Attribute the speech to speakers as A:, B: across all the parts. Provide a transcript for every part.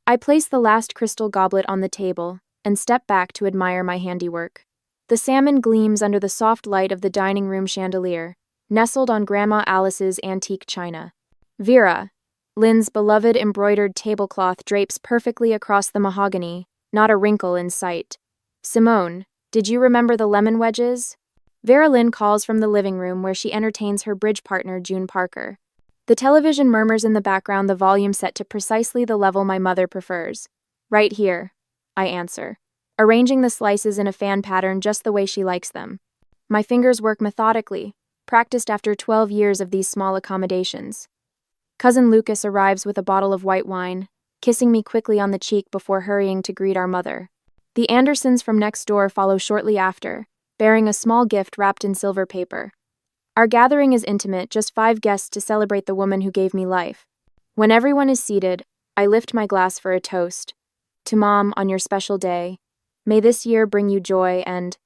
A: I place the last crystal goblet on the table and step back to admire my handiwork. The salmon gleams under the soft light of the dining room chandelier, nestled on Grandma Alice's antique china. Vera, Lynn's beloved embroidered tablecloth drapes perfectly across the mahogany, not a wrinkle in sight. Simone, did you remember the lemon wedges? Vera Lynn calls from the living room where she entertains her bridge partner, June Parker. The television murmurs in the background, the volume set to precisely the level my mother prefers. Right here, I answer, arranging the slices in a fan pattern just the way she likes them. My fingers work methodically, practiced after 12 years of these small accommodations. Cousin Lucas arrives with a bottle of white wine, kissing me quickly on the cheek before hurrying to greet our mother. The Andersons from next door follow shortly after, bearing a small gift wrapped in silver paper. Our gathering is intimate, just 5 guests to celebrate the woman who gave me life. When everyone is seated, I lift my glass for a toast. To Mom, on your special day. May this year bring you joy and…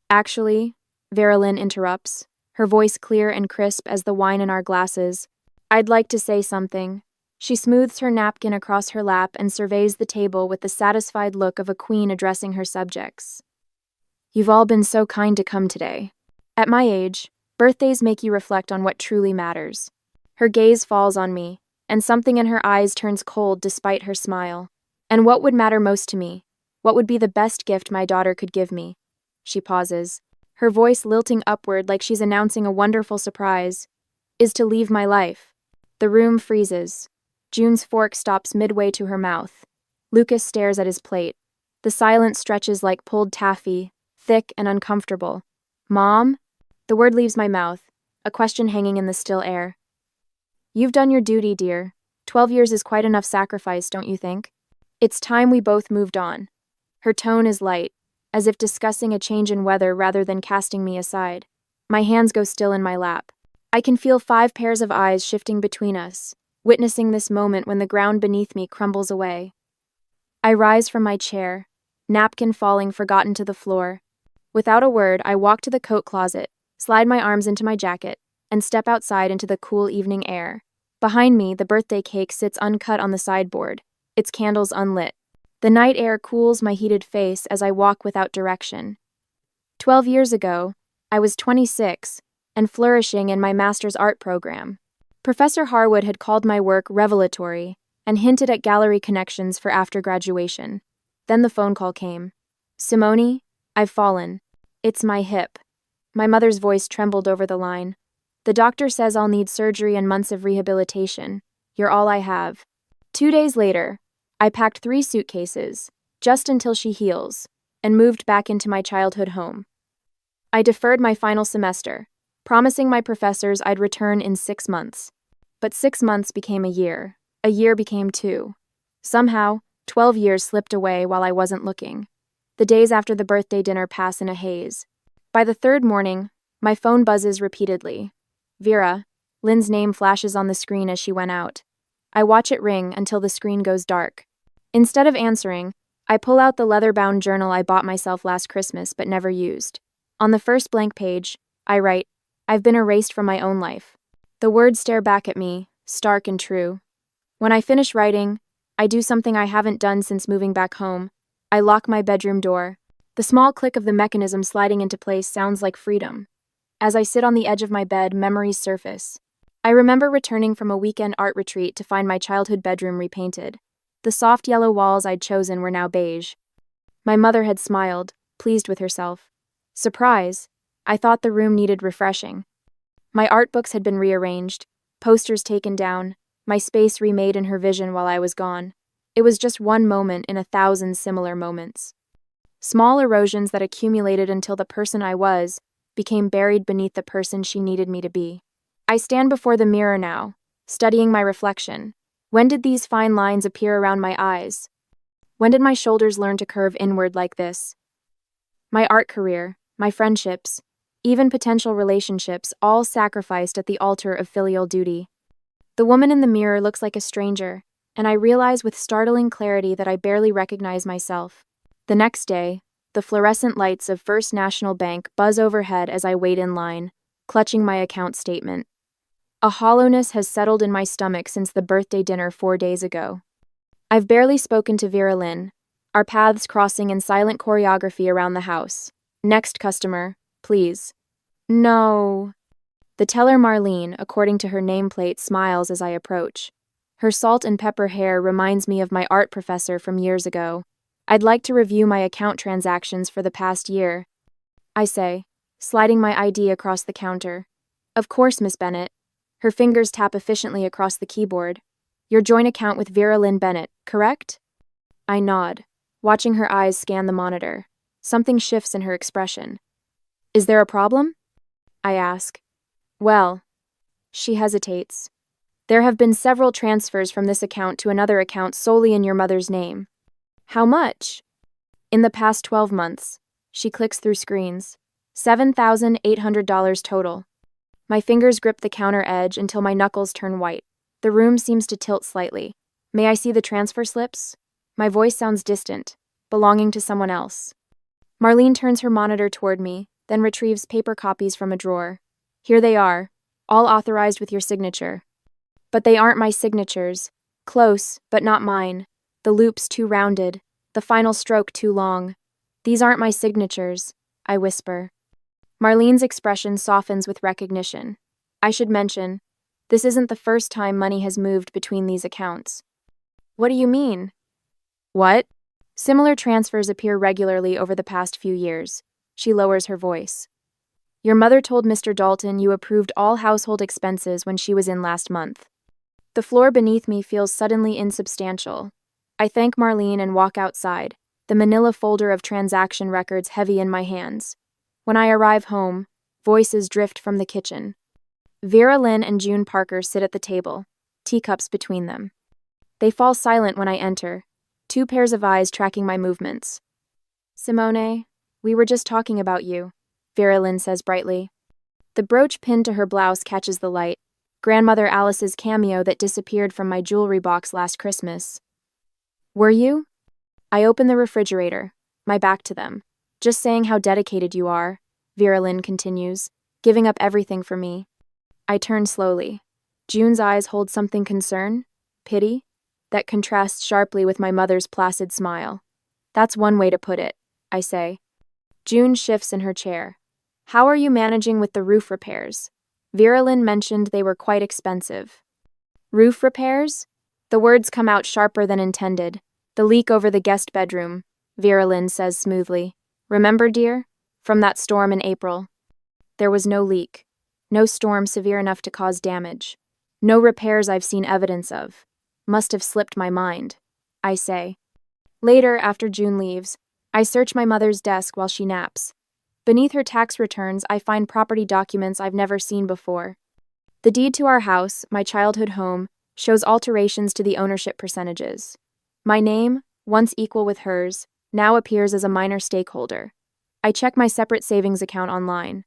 A: Actually, Vera Lynn interrupts, her voice clear and crisp as the wine in our glasses. I'd like to say something. She smooths her napkin across her lap and surveys the table with the satisfied look of a queen addressing her subjects. You've all been so kind to come today. At my age, birthdays make you reflect on what truly matters. Her gaze falls on me, and something in her eyes turns cold despite her smile. And what would matter most to me? What would be the best gift my daughter could give me? She pauses, her voice lilting upward like she's announcing a wonderful surprise. Is to leave my life. The room freezes. June's fork stops midway to her mouth. Lucas stares at his plate. The silence stretches like pulled taffy, thick and uncomfortable. Mom? The word leaves my mouth, a question hanging in the still air. You've done your duty, dear. 12 years is quite enough sacrifice, don't you think? It's time we both moved on. Her tone is light, as if discussing a change in weather rather than casting me aside. My hands go still in my lap. I can feel 5 pairs of eyes shifting between us, witnessing this moment when the ground beneath me crumbles away. I rise from my chair, napkin falling forgotten to the floor. Without a word, I walk to the coat closet, slide my arms into my jacket, and step outside into the cool evening air. Behind me, the birthday cake sits uncut on the sideboard, its candles unlit. The night air cools my heated face as I walk without direction. 12 years ago, I was 26, and flourishing in my master's art program. Professor Harwood had called my work revelatory and hinted at gallery connections for after graduation. Then the phone call came. Simone, I've fallen. It's my hip. My mother's voice trembled over the line. The doctor says I'll need surgery and months of rehabilitation. You're all I have. 2 days later, I packed 3 suitcases, just until she heals, and moved back into my childhood home. I deferred my final semester, promising my professors I'd return in 6 months. But 6 months became a year became 2. Somehow, 12 years slipped away while I wasn't looking. The days after the birthday dinner pass in a haze. By the 3rd morning, my phone buzzes repeatedly. Vera, Lynn's name flashes on the screen as she went out. I watch it ring until the screen goes dark. Instead of answering, I pull out the leather-bound journal I bought myself last Christmas but never used. On the first blank page, I write, I've been erased from my own life. The words stare back at me, stark and true. When I finish writing, I do something I haven't done since moving back home. I lock my bedroom door. The small click of the mechanism sliding into place sounds like freedom. As I sit on the edge of my bed, memories surface. I remember returning from a weekend art retreat to find my childhood bedroom repainted. The soft yellow walls I'd chosen were now beige. My mother had smiled, pleased with herself. Surprise! I thought the room needed refreshing. My art books had been rearranged, posters taken down, my space remade in her vision while I was gone. It was just one moment in 1,000 similar moments. Small erosions that accumulated until the person I was became buried beneath the person she needed me to be. I stand before the mirror now, studying my reflection. When did these fine lines appear around my eyes? When did my shoulders learn to curve inward like this? My art career, my friendships, even potential relationships, all sacrificed at the altar of filial duty. The woman in the mirror looks like a stranger, and I realize with startling clarity that I barely recognize myself. The next day, the fluorescent lights of First National Bank buzz overhead as I wait in line, clutching my account statement. A hollowness has settled in my stomach since the birthday dinner 4 days ago. I've barely spoken to Vera Lynn, our paths crossing in silent choreography around the house. Next customer, please. No. The teller Marlene, according to her nameplate, smiles as I approach. Her salt and pepper hair reminds me of my art professor from years ago. I'd like to review my account transactions for the past year, I say, sliding my ID across the counter. Of course, Miss Bennett. Her fingers tap efficiently across the keyboard. Your joint account with Vera Lynn Bennett, correct? I nod, watching her eyes scan the monitor. Something shifts in her expression. Is there a problem? I ask. Well, she hesitates. There have been several transfers from this account to another account solely in your mother's name. How much? In the past 12 months. She clicks through screens. $7,800 total. My fingers grip the counter edge until my knuckles turn white. The room seems to tilt slightly. May I see the transfer slips? My voice sounds distant, belonging to someone else. Marlene turns her monitor toward me, then retrieves paper copies from a drawer. Here they are, all authorized with your signature. But they aren't my signatures. Close, but not mine. The loops too rounded, the final stroke too long. These aren't my signatures, I whisper. Marlene's expression softens with recognition. I should mention, this isn't the first time money has moved between these accounts. What do you mean? What? Similar transfers appear regularly over the past few years. She lowers her voice. Your mother told Mr. Dalton you approved all household expenses when she was in last month. The floor beneath me feels suddenly insubstantial. I thank Marlene and walk outside, the manila folder of transaction records heavy in my hands. When I arrive home, voices drift from the kitchen. Vera Lynn and June Parker sit at the table, teacups between them. They fall silent when I enter, two pairs of eyes tracking my movements. Simone, we were just talking about you, Vera Lynn says brightly. The brooch pinned to her blouse catches the light, Grandmother Alice's cameo that disappeared from my jewelry box last Christmas. Were you? I open the refrigerator, my back to them. Just saying how dedicated you are, Vera Lynn continues, giving up everything for me. I turn slowly. June's eyes hold something concern, pity, that contrasts sharply with my mother's placid smile. That's one way to put it, I say. June shifts in her chair. How are you managing with the roof repairs? Vera Lynn mentioned they were quite expensive. Roof repairs? The words come out sharper than intended. The leak over the guest bedroom, Vera Lynn says smoothly. Remember, dear? From that storm in April. There was no leak. No storm severe enough to cause damage. No repairs I've seen evidence of. Must have slipped my mind, I say. Later, after June leaves, I search my mother's desk while she naps. Beneath her tax returns, I find property documents I've never seen before. The deed to our house, my childhood home, shows alterations to the ownership percentages. My name, once equal with hers, now appears as a minor stakeholder. I check my separate savings account online.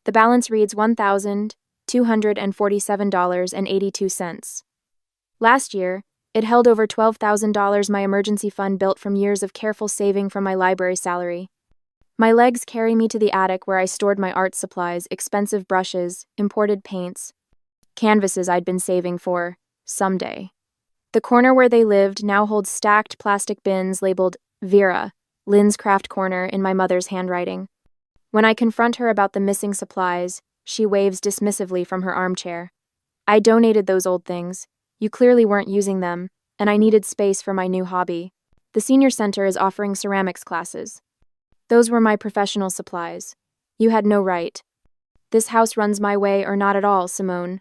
A: The balance reads $1,247.82. Last year, it held over $12,000 my emergency fund built from years of careful saving from my library salary. My legs carry me to the attic where I stored my art supplies, expensive brushes, imported paints, canvases I'd been saving for someday. The corner where they lived now holds stacked plastic bins labeled Vera, Lynn's Craft Corner, in my mother's handwriting. When I confront her about the missing supplies, she waves dismissively from her armchair. I donated those old things. You clearly weren't using them, and I needed space for my new hobby. The senior center is offering ceramics classes. Those were my professional supplies. You had no right. This house runs my way or not at all, Simone.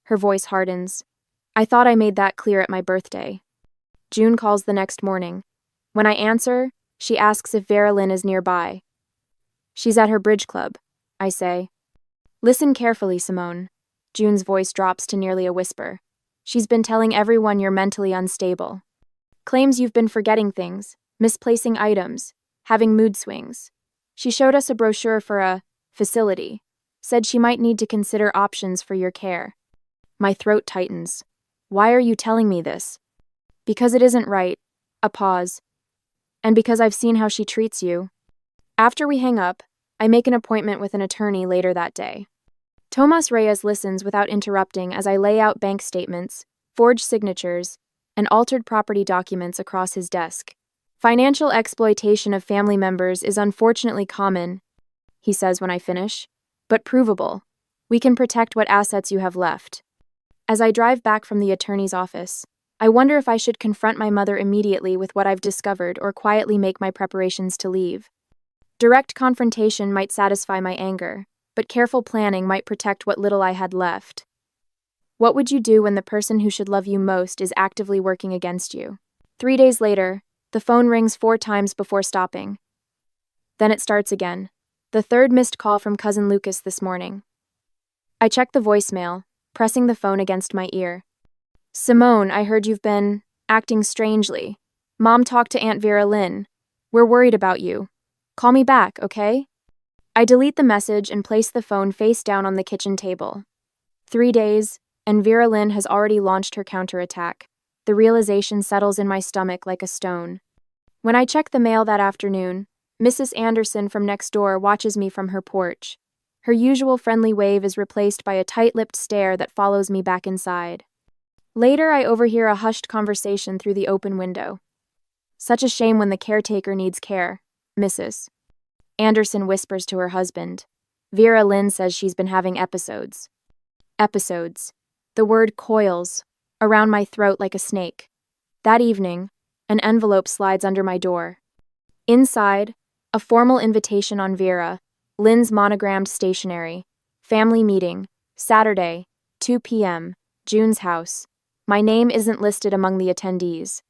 A: Her voice hardens. I thought I made that clear at my birthday. June calls the next morning. When I answer, she asks if Vera Lynn is nearby. She's at her bridge club, I say. Listen carefully, Simone. June's voice drops to nearly a whisper. She's been telling everyone you're mentally unstable. Claims you've been forgetting things, misplacing items, having mood swings. She showed us a brochure for a facility, said she might need to consider options for your care. My throat tightens. Why are you telling me this? Because it isn't right. A pause. And because I've seen how she treats you. After we hang up, I make an appointment with an attorney later that day. Tomas Reyes listens without interrupting as I lay out bank statements, forged signatures, and altered property documents across his desk. Financial exploitation of family members is unfortunately common, he says when I finish, but provable. We can protect what assets you have left. As I drive back from the attorney's office, I wonder if I should confront my mother immediately with what I've discovered or quietly make my preparations to leave. Direct confrontation might satisfy my anger, but careful planning might protect what little I had left. What would you do when the person who should love you most is actively working against you? 3 days later, the phone rings 4 times before stopping. Then it starts again. The third missed call from cousin Lucas this morning. I check the voicemail, pressing the phone against my ear. Simone, I heard you've been acting strangely. Mom talked to Aunt Vera Lynn. We're worried about you. Call me back, okay? I delete the message and place the phone face down on the kitchen table. 3 days, and Vera Lynn has already launched her counterattack. The realization settles in my stomach like a stone. When I check the mail that afternoon, Mrs. Anderson from next door watches me from her porch. Her usual friendly wave is replaced by a tight-lipped stare that follows me back inside. Later, I overhear a hushed conversation through the open window. Such a shame when the caretaker needs care, Mrs. Anderson whispers to her husband. Vera Lynn says she's been having episodes. Episodes. The word coils around my throat like a snake. That evening, an envelope slides under my door. Inside, a formal invitation on Vera Lynn's monogrammed stationery. Family meeting, Saturday, 2 p.m., June's house. My name isn't listed among the attendees.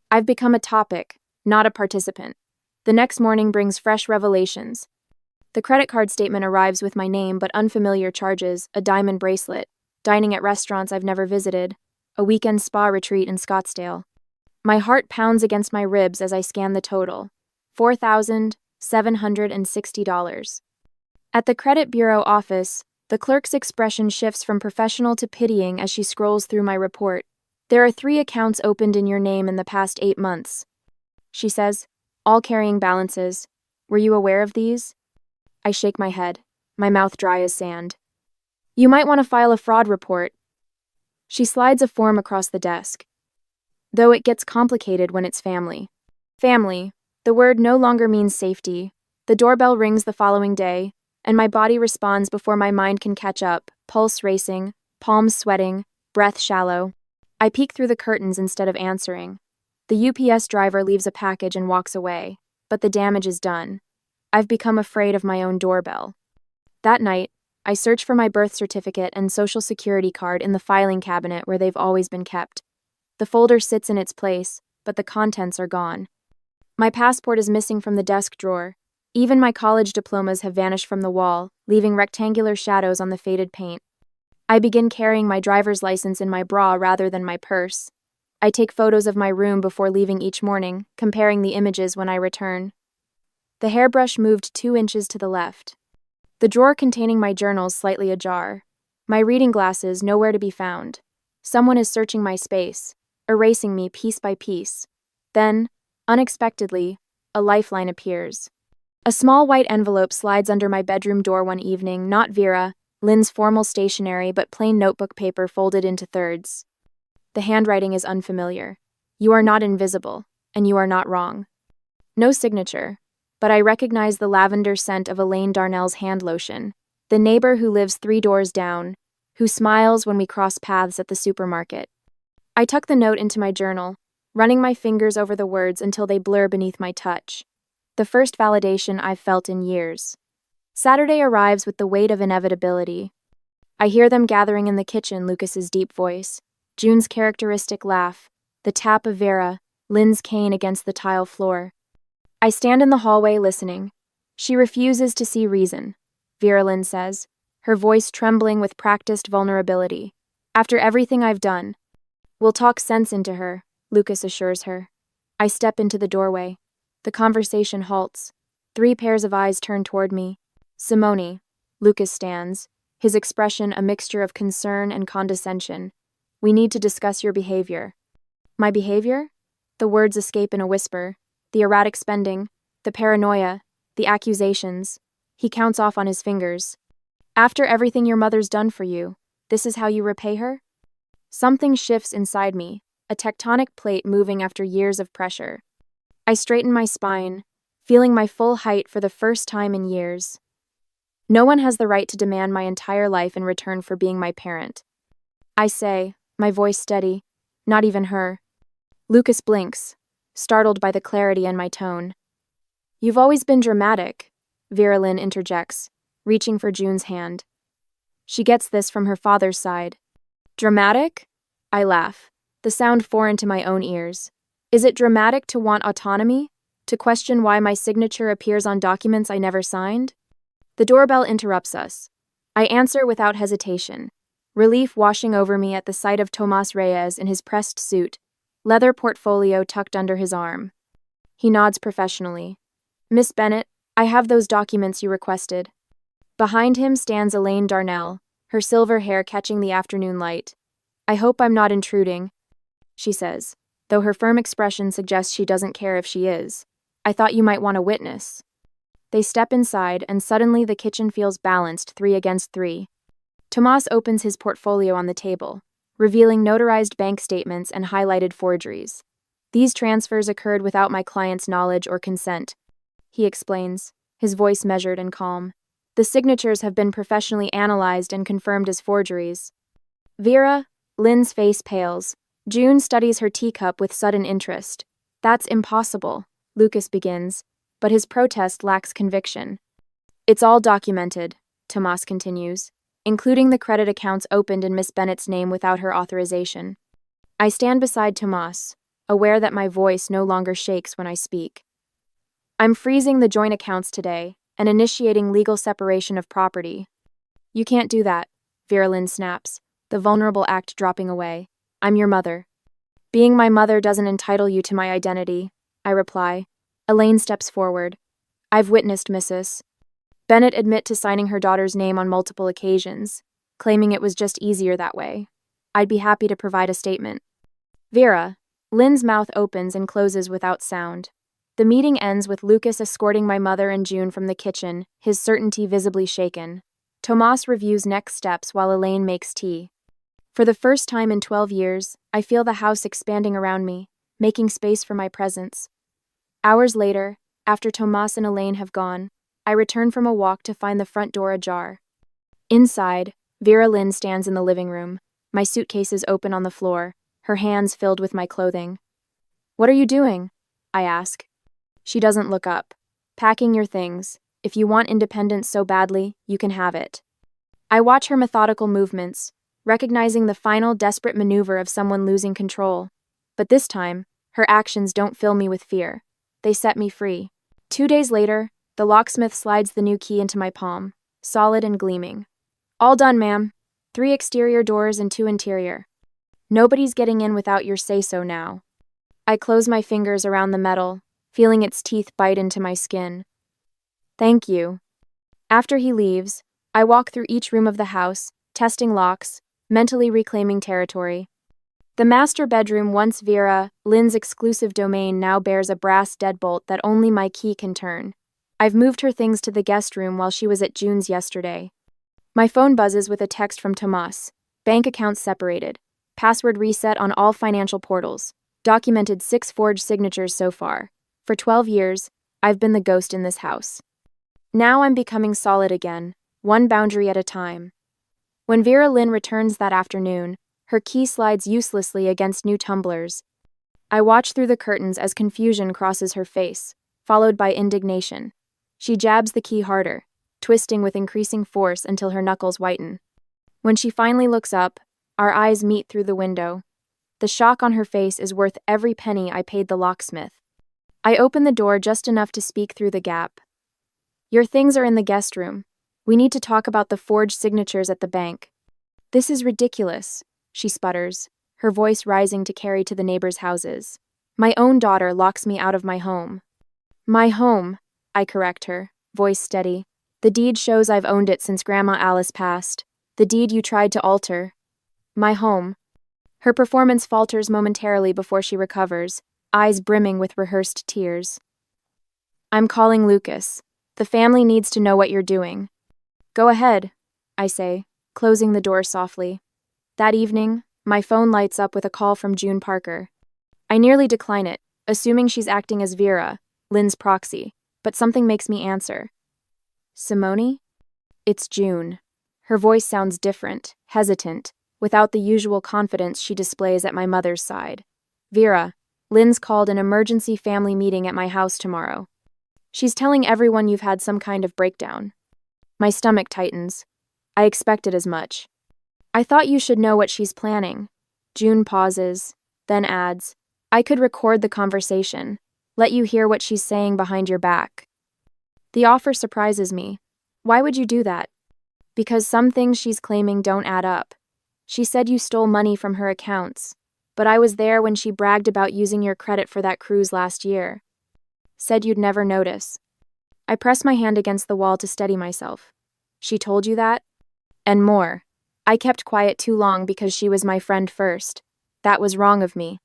A: I've become a topic, not a participant. The next morning brings fresh revelations. The credit card statement arrives with my name but unfamiliar charges, a diamond bracelet, dining at restaurants I've never visited, a weekend spa retreat in Scottsdale. My heart pounds against my ribs as I scan the total. $4,760. At the credit bureau office, the clerk's expression shifts from professional to pitying as she scrolls through my report. There are 3 accounts opened in your name in the past 8 months. She says, all carrying balances. Were you aware of these? I shake my head, my mouth dry as sand. You might want to file a fraud report. She slides a form across the desk. Though it gets complicated when it's family. Family. The word no longer means safety. The doorbell rings the following day, and my body responds before my mind can catch up, pulse racing, palms sweating, breath shallow. I peek through the curtains instead of answering. The UPS driver leaves a package and walks away, but the damage is done. I've become afraid of my own doorbell. That night, I search for my birth certificate and social security card in the filing cabinet where they've always been kept. The folder sits in its place, but the contents are gone. My passport is missing from the desk drawer. Even my college diplomas have vanished from the wall, leaving rectangular shadows on the faded paint. I begin carrying my driver's license in my bra rather than my purse. I take photos of my room before leaving each morning, comparing the images when I return. The hairbrush moved 2 inches to the left. The drawer containing my journals slightly ajar. My reading glasses nowhere to be found. Someone is searching my space, erasing me piece by piece. Then, unexpectedly, a lifeline appears. A small white envelope slides under my bedroom door one evening, not Vera Lynn's formal stationery, but plain notebook paper folded into thirds. The handwriting is unfamiliar. You are not invisible, and you are not wrong. No signature, but I recognize the lavender scent of Elaine Darnell's hand lotion, the neighbor who lives 3 doors down, who smiles when we cross paths at the supermarket. I tuck the note into my journal, running my fingers over the words until they blur beneath my touch. The first validation I've felt in years. Saturday arrives with the weight of inevitability. I hear them gathering in the kitchen, Lucas's deep voice, June's characteristic laugh, the tap of Vera Lynn's cane against the tile floor. I stand in the hallway listening. She refuses to see reason, Vera Lynn says, her voice trembling with practiced vulnerability. After everything I've done. We'll talk sense into her, Lucas assures her. I step into the doorway. The conversation halts. 3 pairs of eyes turn toward me. Simone. Lucas stands, his expression a mixture of concern and condescension. We need to discuss your behavior. My behavior? The words escape in a whisper. The erratic spending, the paranoia, the accusations. He counts off on his fingers. After everything your mother's done for you, this is how you repay her? Something shifts inside me, a tectonic plate moving after years of pressure. I straighten my spine, feeling my full height for the first time in years. No one has the right to demand my entire life in return for being my parent. I say, my voice steady, not even her. Lucas blinks, startled by the clarity in my tone. You've always been dramatic, Vera Lynn interjects, reaching for June's hand. She gets this from her father's side. Dramatic? I laugh, the sound foreign to my own ears. Is it dramatic to want autonomy? To question why my signature appears on documents I never signed? The doorbell interrupts us. I answer without hesitation, relief washing over me at the sight of Tomas Reyes in his pressed suit, leather portfolio tucked under his arm. He nods professionally. Miss Bennett, I have those documents you requested. Behind him stands Elaine Darnell, her silver hair catching the afternoon light. I hope I'm not intruding, she says, though her firm expression suggests she doesn't care if she is. I thought you might want a witness. They step inside, and suddenly the kitchen feels balanced 3 against 3. Tomas opens his portfolio on the table, revealing notarized bank statements and highlighted forgeries. These transfers occurred without my client's knowledge or consent, he explains, his voice measured and calm. The signatures have been professionally analyzed and confirmed as forgeries. Vera Lynn's face pales. June studies her teacup with sudden interest. That's impossible, Lucas begins, but his protest lacks conviction. It's all documented, Tomas continues, including the credit accounts opened in Miss Bennett's name without her authorization. I stand beside Tomas, aware that my voice no longer shakes when I speak. I'm freezing the joint accounts today and initiating legal separation of property. You can't do that, Vera Lynn snaps, the vulnerable act dropping away. I'm your mother. Being my mother doesn't entitle you to my identity, I reply. Elaine steps forward. I've witnessed Mrs. Bennett admit to signing her daughter's name on multiple occasions, claiming it was just easier that way. I'd be happy to provide a statement. Vera Lynn's mouth opens and closes without sound. The meeting ends with Lucas escorting my mother and June from the kitchen, his certainty visibly shaken. Tomas reviews next steps while Elaine makes tea. For the first time in 12 years, I feel the house expanding around me, making space for my presence. Hours later, after Tomas and Elaine have gone, I return from a walk to find the front door ajar. Inside, Vera Lynn stands in the living room, my suitcases open on the floor, her hands filled with my clothing. What are you doing? I ask. She doesn't look up. Packing your things. If you want independence so badly, you can have it. I watch her methodical movements, recognizing the final desperate maneuver of someone losing control. But this time, her actions don't fill me with fear. They set me free. 2 days later, the locksmith slides the new key into my palm, solid and gleaming. All done, ma'am. 3 exterior doors and 2 interior. Nobody's getting in without your say-so now. I close my fingers around the metal, feeling its teeth bite into my skin. Thank you. After he leaves, I walk through each room of the house, testing locks, mentally reclaiming territory. The master bedroom, once Vera Lynn's exclusive domain, now bears a brass deadbolt that only my key can turn. I've moved her things to the guest room while she was at June's yesterday. My phone buzzes with a text from Tomas. Bank accounts separated. Password reset on all financial portals. Documented 6 forged signatures so far. For 12 years, I've been the ghost in this house. Now I'm becoming solid again, one boundary at a time. When Vera Lynn returns that afternoon, her key slides uselessly against new tumblers. I watch through the curtains as confusion crosses her face, followed by indignation. She jabs the key harder, twisting with increasing force until her knuckles whiten. When she finally looks up, our eyes meet through the window. The shock on her face is worth every penny I paid the locksmith. I open the door just enough to speak through the gap. Your things are in the guest room. We need to talk about the forged signatures at the bank. This is ridiculous, she sputters, her voice rising to carry to the neighbors' houses. My own daughter locks me out of my home. My home, I correct her, voice steady. The deed shows I've owned it since Grandma Alice passed. The deed you tried to alter. My home. Her performance falters momentarily before she recovers, eyes brimming with rehearsed tears. I'm calling Lucas. The family needs to know what you're doing. Go ahead, I say, closing the door softly. That evening, My phone lights up with a call from June Parker. I nearly decline it, assuming she's acting as Vera, Lynn's proxy, but something makes me answer. Simone? It's June. Her voice sounds different, hesitant, without the usual confidence she displays at my mother's side. Vera, Lynn's called an emergency family meeting at my house tomorrow. She's telling everyone you've had some kind of breakdown. My stomach tightens. I expected as much. I thought you should know what she's planning. June pauses, then adds, I could record the conversation, let you hear what she's saying behind your back. The offer surprises me. Why would you do that? Because some things she's claiming don't add up. She said you stole money from her accounts, but I was there when she bragged about using your credit for that cruise last year. Said you'd never notice. I press my hand against the wall to steady myself. She told you that? And more. I kept quiet too long because she was my friend first. That was wrong of me.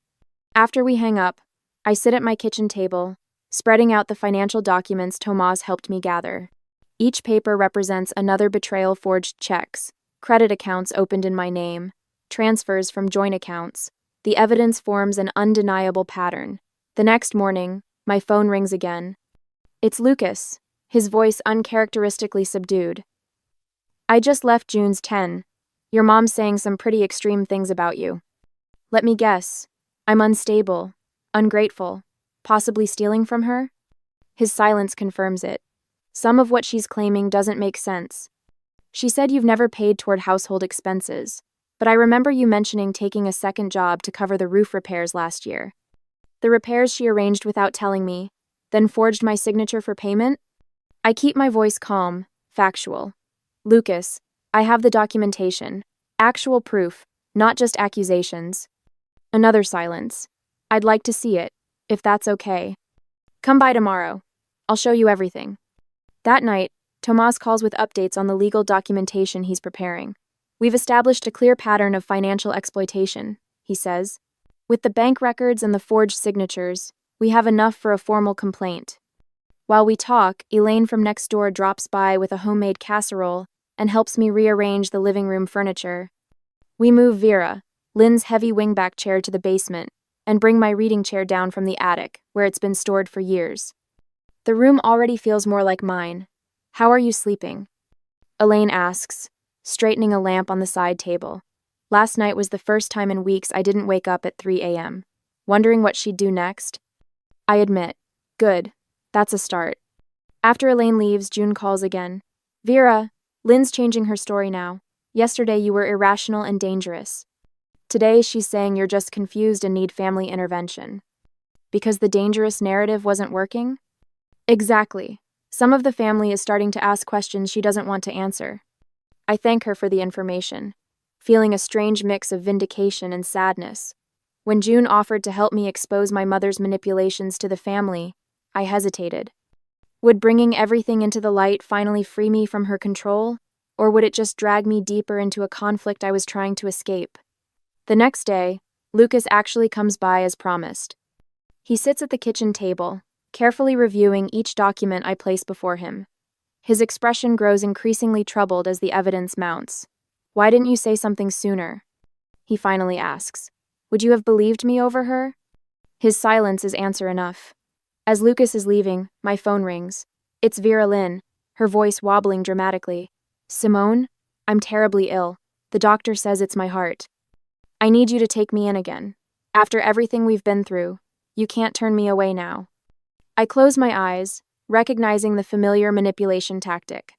A: After we hang up, I sit at my kitchen table, spreading out the financial documents Tomas helped me gather. Each paper represents another betrayal: forged checks, credit accounts opened in my name, transfers from joint accounts. The evidence forms an undeniable pattern. The next morning, my phone rings again. It's Lucas, his voice uncharacteristically subdued. I just left June's 10. Your mom's saying some pretty extreme things about you. Let me guess. I'm unstable, ungrateful, possibly stealing from her? His silence confirms it. Some of what she's claiming doesn't make sense. She said you've never paid toward household expenses, but I remember you mentioning taking a second job to cover the roof repairs last year. The repairs she arranged without telling me, then forged my signature for payment? I keep my voice calm, factual. Lucas, I have the documentation, actual proof, not just accusations. Another silence. I'd like to see it, if that's okay. Come by tomorrow. I'll show you everything. That night, Tomas calls with updates on the legal documentation he's preparing. We've established a clear pattern of financial exploitation, he says. With the bank records and the forged signatures, we have enough for a formal complaint. While we talk, Elaine from next door drops by with a homemade casserole and helps me rearrange the living room furniture. We move Vera, Lynn's heavy wingback chair, to the basement and bring my reading chair down from the attic, where it's been stored for years. The room already feels more like mine. How are you sleeping? Elaine asks, straightening a lamp on the side table. Last night was the first time in weeks I didn't wake up at 3 a.m., wondering what she'd do next. I admit, good, that's a start. After Elaine leaves, June calls again. Vera, Lynn's changing her story now. Yesterday you were irrational and dangerous. Today she's saying you're just confused and need family intervention. Because the dangerous narrative wasn't working? Exactly. Some of the family is starting to ask questions she doesn't want to answer. I thank her for the information, feeling a strange mix of vindication and sadness. When June offered to help me expose my mother's manipulations to the family, I hesitated. Would bringing everything into the light finally free me from her control, or would it just drag me deeper into a conflict I was trying to escape? The next day, Lucas actually comes by as promised. He sits at the kitchen table, carefully reviewing each document I place before him. His expression grows increasingly troubled as the evidence mounts. Why didn't you say something sooner? He finally asks. Would you have believed me over her? His silence is answer enough. As Lucas is leaving, my phone rings. It's Vera Lynn, her voice wobbling dramatically. Simone, I'm terribly ill. The doctor says it's my heart. I need you to take me in again. After everything we've been through, you can't turn me away now. I close my eyes, recognizing the familiar manipulation tactic.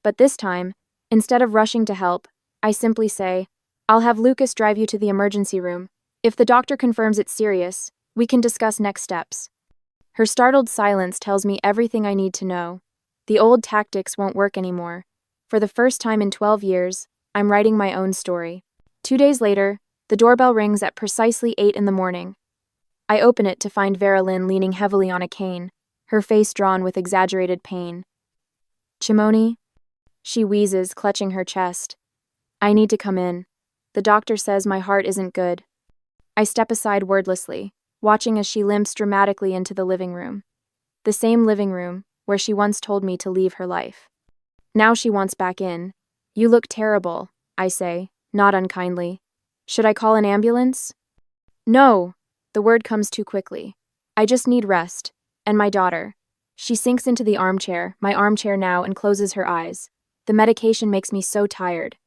A: But this time, instead of rushing to help, I simply say, I'll have Lucas drive you to the emergency room. If the doctor confirms it's serious, we can discuss next steps. Her startled silence tells me everything I need to know. The old tactics won't work anymore. For the first time in 12 years, I'm writing my own story. 2 days later, the doorbell rings at precisely 8 in the morning. I open it to find Vera Lynn leaning heavily on a cane, her face drawn with exaggerated pain. Chimone? She wheezes, clutching her chest. I need to come in. The doctor says my heart isn't good. I step aside wordlessly, watching as she limps dramatically into the living room. The same living room where she once told me to leave her life. Now she wants back in. You look terrible, I say, not unkindly. Should I call an ambulance? No. The word comes too quickly. I just need rest. And my daughter. She sinks into the armchair, my armchair now, and closes her eyes. The medication makes me so tired.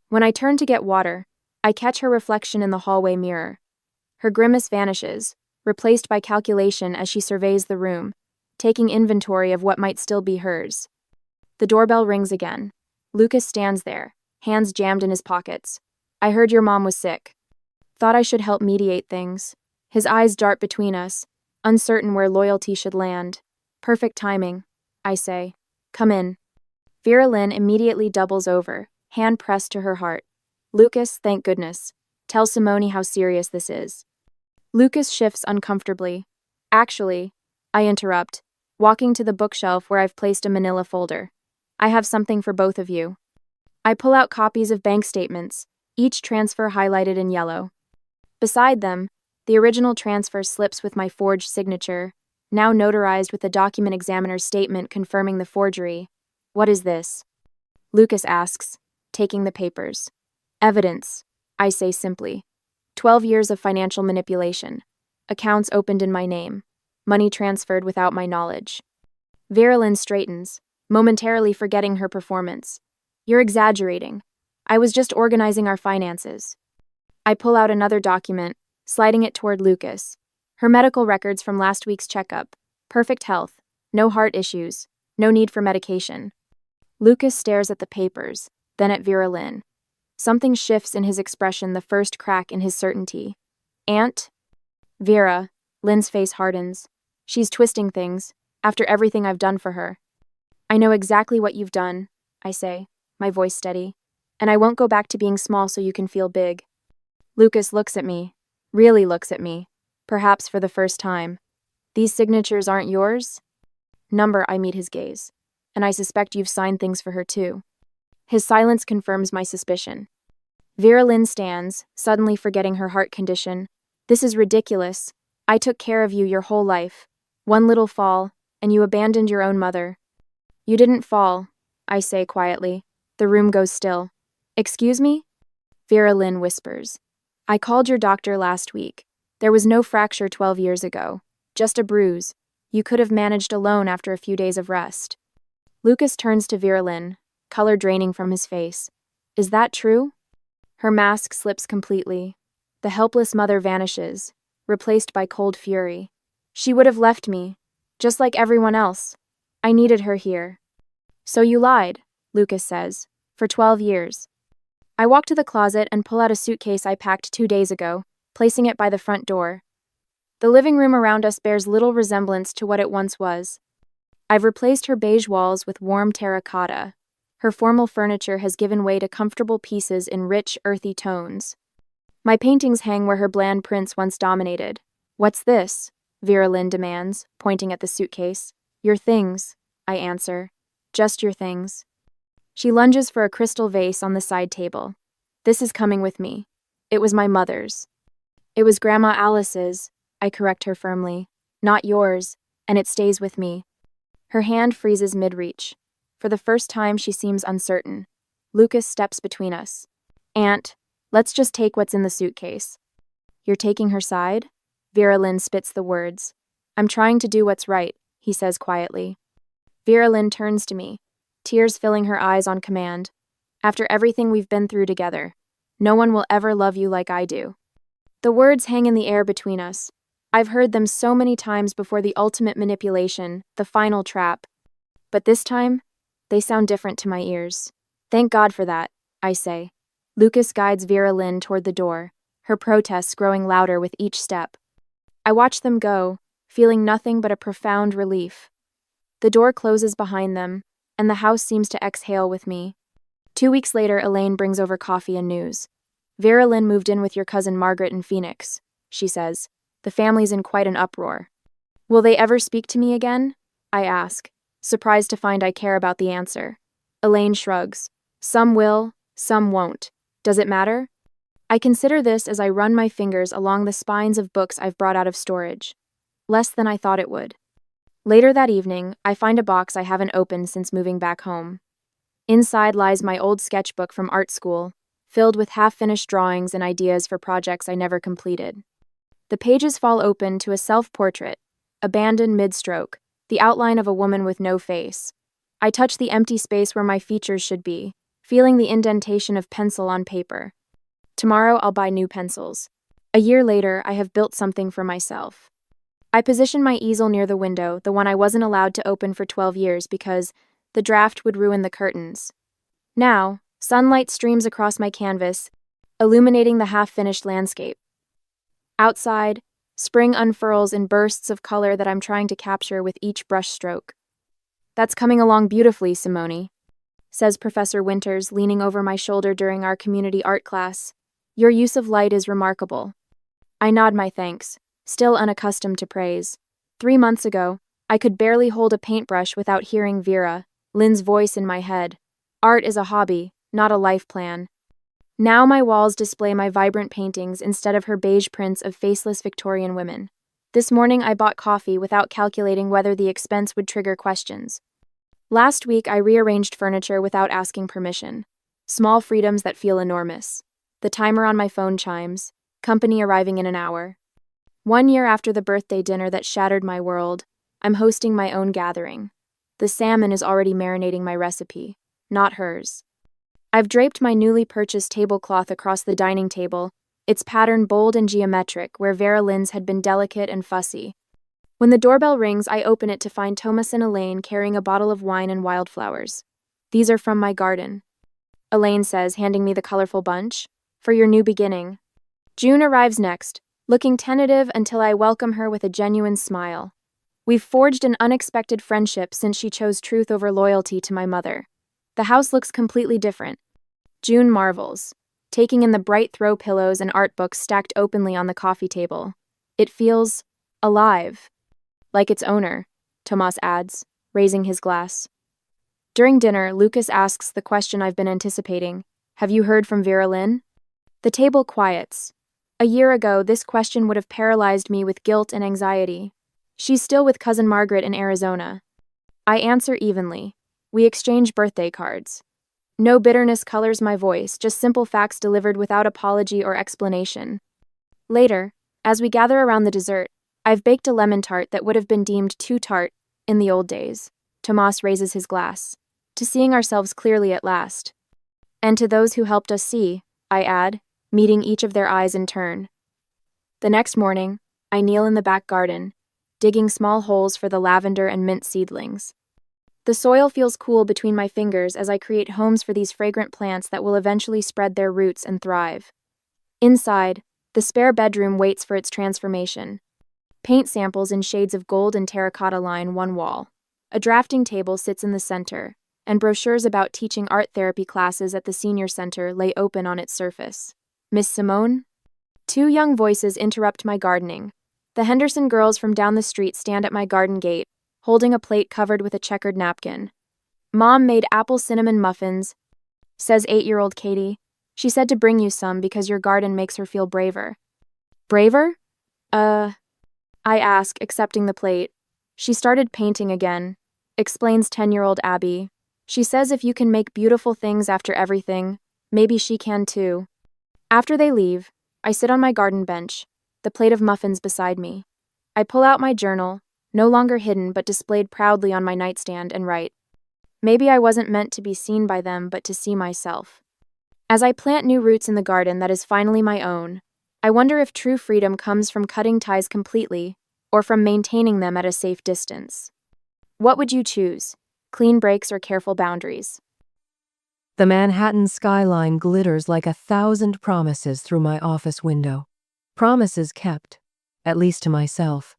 A: When I turn to get water, I catch her reflection in the hallway mirror. Her grimace vanishes, replaced by calculation as she surveys the room, taking inventory of what might still be hers. The doorbell rings again. Lucas stands there, hands jammed in his pockets. I heard your mom was sick. Thought I should help mediate things. His eyes dart between us, uncertain where loyalty should land. Perfect timing, I say. Come in. Vera Lynn immediately doubles over, hand pressed to her heart. Lucas, thank goodness. Tell Simone how serious this is. Lucas shifts uncomfortably. Actually, I interrupt, walking to the bookshelf where I've placed a manila folder. I have something for both of you. I pull out copies of bank statements, each transfer highlighted in yellow. Beside them, the original transfer slips with my forged signature, now notarized with the document examiner's statement confirming the forgery. What is this? Lucas asks, taking the papers. Evidence, I say simply. 12 years of financial manipulation. Accounts opened in my name. Money transferred without my knowledge. Vera Lynn straightens, momentarily forgetting her performance. You're exaggerating. I was just organizing our finances. I pull out another document, sliding it toward Lucas. Her medical records from last week's checkup. Perfect health. No heart issues. No need for medication. Lucas stares at the papers, then at Vera Lynn. Something shifts in his expression, the first crack in his certainty. Aunt? Vera. Lynn's face hardens. She's twisting things, after everything I've done for her. I know exactly what you've done, I say, my voice steady. And I won't go back to being small so you can feel big. Lucas looks at me, really looks at me, perhaps for the first time. These signatures aren't yours? Number, I meet his gaze. And I suspect you've signed things for her too. His silence confirms my suspicion. Vera Lynn stands, suddenly forgetting her heart condition. This is ridiculous. I took care of you your whole life. One little fall, and you abandoned your own mother. You didn't fall, I say quietly. The room goes still. Excuse me? Vera Lynn whispers. I called your doctor last week. There was no fracture 12 years ago. Just a bruise. You could have managed alone after a few days of rest. Lucas turns to Vera Lynn, color draining from his face. Is that true? Her mask slips completely. The helpless mother vanishes, replaced by cold fury. She would have left me, just like everyone else. I needed her here. So you lied, Lucas says, for 12 years. I walk to the closet and pull out a suitcase I packed 2 days ago, placing it by the front door. The living room around us bears little resemblance to what it once was. I've replaced her beige walls with warm terracotta. Her formal furniture has given way to comfortable pieces in rich, earthy tones. My paintings hang where her bland prints once dominated. What's this? Vera Lynn demands, pointing at the suitcase. Your things, I answer. Just your things. She lunges for a crystal vase on the side table. This is coming with me. It was my mother's. It was Grandma Alice's, I correct her firmly. Not yours, and it stays with me. Her hand freezes mid-reach. For the first time, she seems uncertain. Lucas steps between us. Aunt, let's just take what's in the suitcase. You're taking her side? Vera Lynn spits the words. I'm trying to do what's right, he says quietly. Vera Lynn turns to me, tears filling her eyes on command. After everything we've been through together, no one will ever love you like I do. The words hang in the air between us. I've heard them so many times before the ultimate manipulation, the final trap. But this time, they sound different to my ears. Thank God for that, I say. Lucas guides Vera Lynn toward the door, her protests growing louder with each step. I watch them go, feeling nothing but a profound relief. The door closes behind them, and the house seems to exhale with me. 2 weeks later, Elaine brings over coffee and news. Vera Lynn moved in with your cousin Margaret in Phoenix, she says. The family's in quite an uproar. Will they ever speak to me again? I ask, surprised to find I care about the answer. Elaine shrugs. Some will, some won't. Does it matter? I consider this as I run my fingers along the spines of books I've brought out of storage. Less than I thought it would. Later that evening, I find a box I haven't opened since moving back home. Inside lies my old sketchbook from art school, filled with half-finished drawings and ideas for projects I never completed. The pages fall open to a self-portrait, abandoned mid-stroke, the outline of a woman with no face. I touch the empty space where my features should be, feeling the indentation of pencil on paper. Tomorrow I'll buy new pencils. A year later, I have built something for myself. I position my easel near the window, the one I wasn't allowed to open for 12 years because the draft would ruin the curtains. Now, sunlight streams across my canvas, illuminating the half-finished landscape. Outside, spring unfurls in bursts of color that I'm trying to capture with each brush stroke. "That's coming along beautifully, Simone," says Professor Winters, leaning over my shoulder during our community art class. "Your use of light is remarkable." I nod my thanks, still unaccustomed to praise. 3 months ago, I could barely hold a paintbrush without hearing Vera, Lynn's voice in my head. Art is a hobby, not a life plan. Now my walls display my vibrant paintings instead of her beige prints of faceless Victorian women. This morning I bought coffee without calculating whether the expense would trigger questions. Last week I rearranged furniture without asking permission. Small freedoms that feel enormous. The timer on my phone chimes, company arriving in an hour. 1 year after the birthday dinner that shattered my world, I'm hosting my own gathering. The salmon is already marinating my recipe, not hers. I've draped my newly purchased tablecloth across the dining table, its pattern bold and geometric where Vera Lynn's had been delicate and fussy. When the doorbell rings, I open it to find Thomas and Elaine carrying a bottle of wine and wildflowers. "These are from my garden," Elaine says, handing me the colorful bunch. "For your new beginning." June arrives next, looking tentative until I welcome her with a genuine smile. We've forged an unexpected friendship since she chose truth over loyalty to my mother. The house looks completely different. June marvels, taking in the bright throw pillows and art books stacked openly on the coffee table. It feels alive. Like its owner, Tomas adds, raising his glass. During dinner, Lucas asks the question I've been anticipating. "Have you heard from Vera Lynn?" The table quiets. A year ago, this question would have paralyzed me with guilt and anxiety. She's still with cousin Margaret in Arizona. I answer evenly. We exchange birthday cards. No bitterness colors my voice, just simple facts delivered without apology or explanation. Later, as we gather around the dessert, I've baked a lemon tart that would have been deemed too tart in the old days. Tomas raises his glass. To seeing ourselves clearly at last. And to those who helped us see, I add, meeting each of their eyes in turn. The next morning, I kneel in the back garden, digging small holes for the lavender and mint seedlings. The soil feels cool between my fingers as I create homes for these fragrant plants that will eventually spread their roots and thrive. Inside, the spare bedroom waits for its transformation. Paint samples in shades of gold and terracotta line one wall. A drafting table sits in the center, and brochures about teaching art therapy classes at the senior center lay open on its surface. "Miss Simone?" 2 young voices interrupt my gardening. The Henderson girls from down the street stand at my garden gate, holding a plate covered with a checkered napkin. "Mom made apple cinnamon muffins," says 8-year-old Katie. "She said to bring you some because your garden makes her feel braver." "Braver?" I ask, accepting the plate. "She started painting again," explains 10-year-old Abby. "She says if you can make beautiful things after everything, maybe she can too." After they leave, I sit on my garden bench, the plate of muffins beside me. I pull out my journal, no longer hidden but displayed proudly on my nightstand, and write. Maybe I wasn't meant to be seen by them, but to see myself. As I plant new roots in the garden that is finally my own, I wonder if true freedom comes from cutting ties completely, or from maintaining them at a safe distance. What would you choose? Clean breaks or careful boundaries?
B: The Manhattan skyline glitters like 1,000 promises through my office window. Promises kept, at least to myself.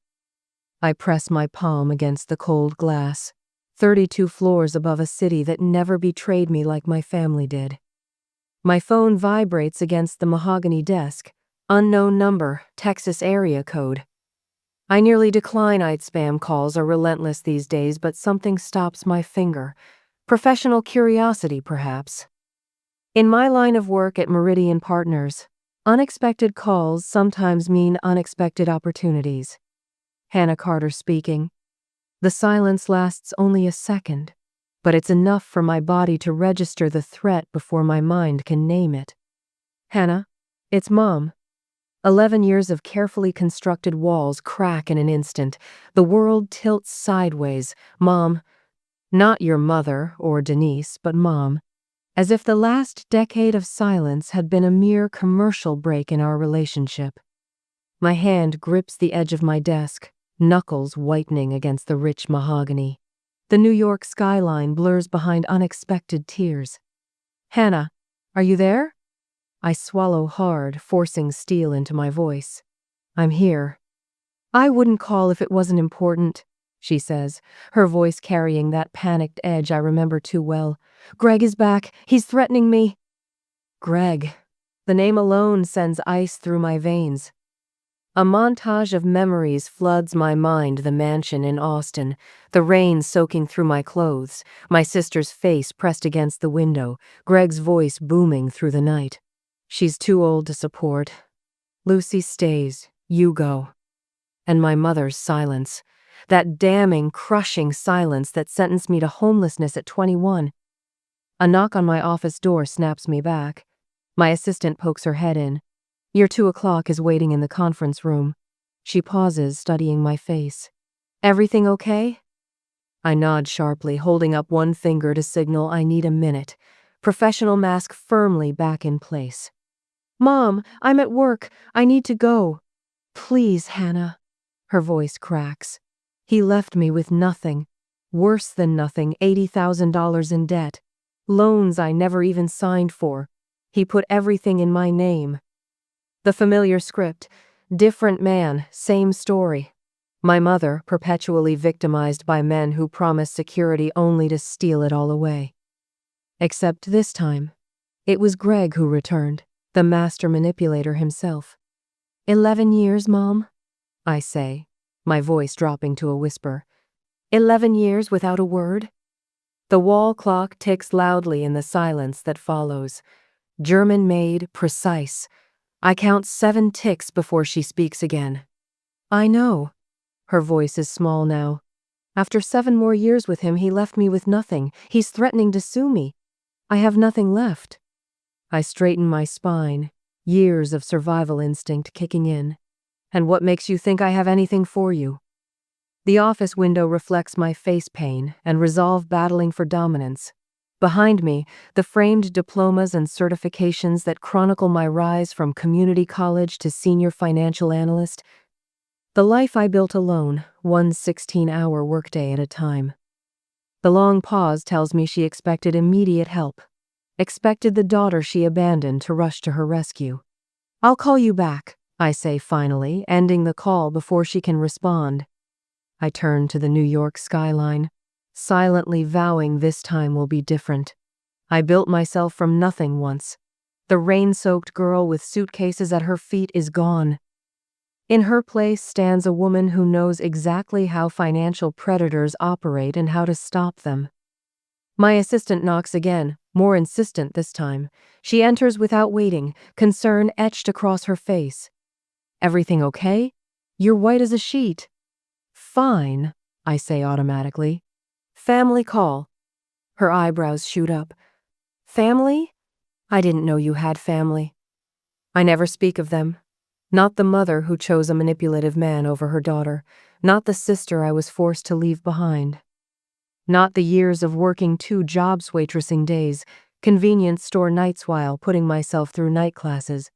B: I press my palm against the cold glass, 32 floors above a city that never betrayed me like my family did. My phone vibrates against the mahogany desk, unknown number, Texas area code. I nearly decline spam calls are relentless these days, but something stops my finger. Professional curiosity, perhaps. In my line of work at Meridian Partners, unexpected calls sometimes mean unexpected opportunities. Hannah Carter speaking. The silence lasts only a second, but it's enough for my body to register the threat before my mind can name it. Hannah, it's Mom. 11 years of carefully constructed walls crack in an instant. The world tilts sideways. Mom, not your mother or Denise, but Mom. As if the last decade of silence had been a mere commercial break in our relationship. My hand grips the edge of my desk, knuckles whitening against the rich mahogany. The New York skyline blurs behind unexpected tears. Hannah, are you there? I swallow hard, forcing steel into my voice. I'm here. I wouldn't call if it wasn't important, she says, her voice carrying that panicked edge I remember too well. Greg is back. He's threatening me. Greg. The name alone sends ice through my veins. A montage of memories floods my mind, the mansion in Austin, the rain soaking through my clothes, my sister's face pressed against the window, Greg's voice booming through the night. She's too old to support. Lucy stays. You go. And my mother's silence. That damning, crushing silence that sentenced me to homelessness at 21. A knock on my office door snaps me back. My assistant pokes her head in. Your 2:00 is waiting in the conference room. She pauses, studying my face. Everything okay? I nod sharply, holding up one finger to signal I need a minute. Professional mask firmly back in place. Mom, I'm at work. I need to go. Please, Hannah. Her voice cracks. He left me with nothing. Worse than nothing, $80,000 in debt. Loans I never even signed for. He put everything in my name. The familiar script. Different man, same story. My mother, perpetually victimized by men who promised security only to steal it all away. Except this time, it was Greg who returned, the master manipulator himself. 11 years, Mom? I say, my voice dropping to a whisper. 11 years without a word? The wall clock ticks loudly in the silence that follows. German-made, precise. I count 7 ticks before she speaks again. I know. Her voice is small now. After 7 more years with him, he left me with nothing. He's threatening to sue me. I have nothing left. I straighten my spine, years of survival instinct kicking in. And what makes you think I have anything for you? The office window reflects my face pain and resolve battling for dominance. Behind me, the framed diplomas and certifications that chronicle my rise from community college to senior financial analyst. The life I built alone, one 16-hour workday at a time. The long pause tells me she expected immediate help. Expected the daughter she abandoned to rush to her rescue. I'll call you back, I say finally, ending the call before she can respond. I turn to the New York skyline, silently vowing this time will be different. I built myself from nothing once. The rain-soaked girl with suitcases at her feet is gone. In her place stands a woman who knows exactly how financial predators operate and how to stop them. My assistant knocks again, more insistent this time. She enters without waiting, concern etched across her face. Everything okay? You're white as a sheet. Fine, I say automatically. Family call. Her eyebrows shoot up. Family? I didn't know you had family. I never speak of them. Not the mother who chose a manipulative man over her daughter. Not the sister I was forced to leave behind. Not the years of working 2 jobs waitressing days, convenience store nights while putting myself through night classes.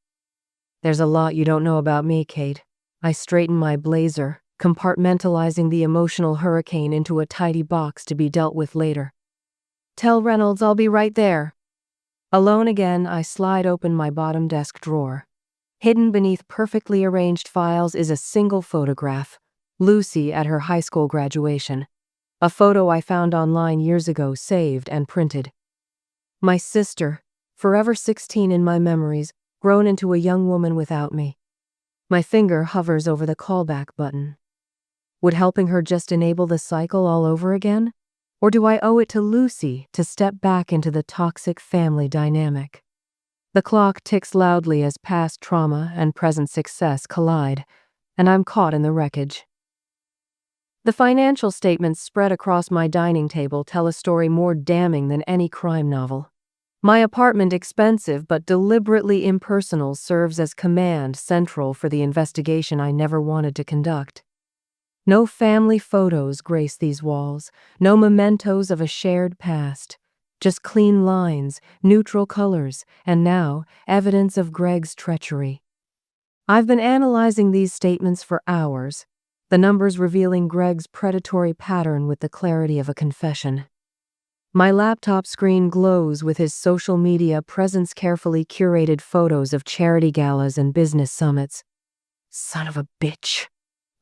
B: There's a lot you don't know about me, Kate. I straighten my blazer, compartmentalizing the emotional hurricane into a tidy box to be dealt with later. Tell Reynolds I'll be right there. Alone again, I slide open my bottom desk drawer. Hidden beneath perfectly arranged files is a single photograph. Lucy at her high school graduation. A photo I found online years ago, saved and printed. My sister, forever 16 in my memories, grown into a young woman without me. My finger hovers over the callback button. Would helping her just enable the cycle all over again? Or do I owe it to Lucy to step back into the toxic family dynamic? The clock ticks loudly as past trauma and present success collide, and I'm caught in the wreckage. The financial statements spread across my dining table tell a story more damning than any crime novel. My apartment, expensive but deliberately impersonal, serves as command central for the investigation I never wanted to conduct. No family photos grace these walls, no mementos of a shared past. Just clean lines, neutral colors, and now, evidence of Greg's treachery. I've been analyzing these statements for hours, the numbers revealing Greg's predatory pattern with the clarity of a confession. My laptop screen glows with his social media presence, carefully curated photos of charity galas and business summits. Son of a bitch,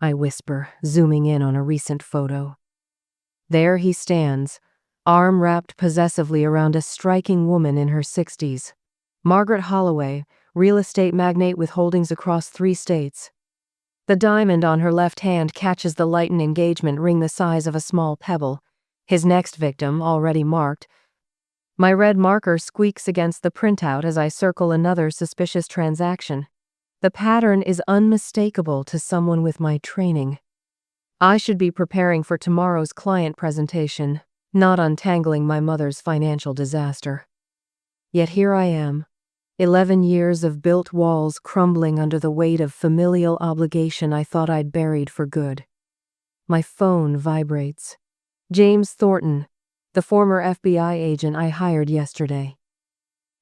B: I whisper, zooming in on a recent photo. There he stands, arm wrapped possessively around a striking woman in her 60s. Margaret Holloway, real estate magnate with holdings across 3 states. The diamond on her left hand catches the light, an engagement ring the size of a small pebble. His next victim, already marked. My red marker squeaks against the printout as I circle another suspicious transaction. The pattern is unmistakable to someone with my training. I should be preparing for tomorrow's client presentation, not untangling my mother's financial disaster. Yet here I am, 11 years of built walls crumbling under the weight of familial obligation I thought I'd buried for good. My phone vibrates. James Thornton, the former FBI agent I hired yesterday.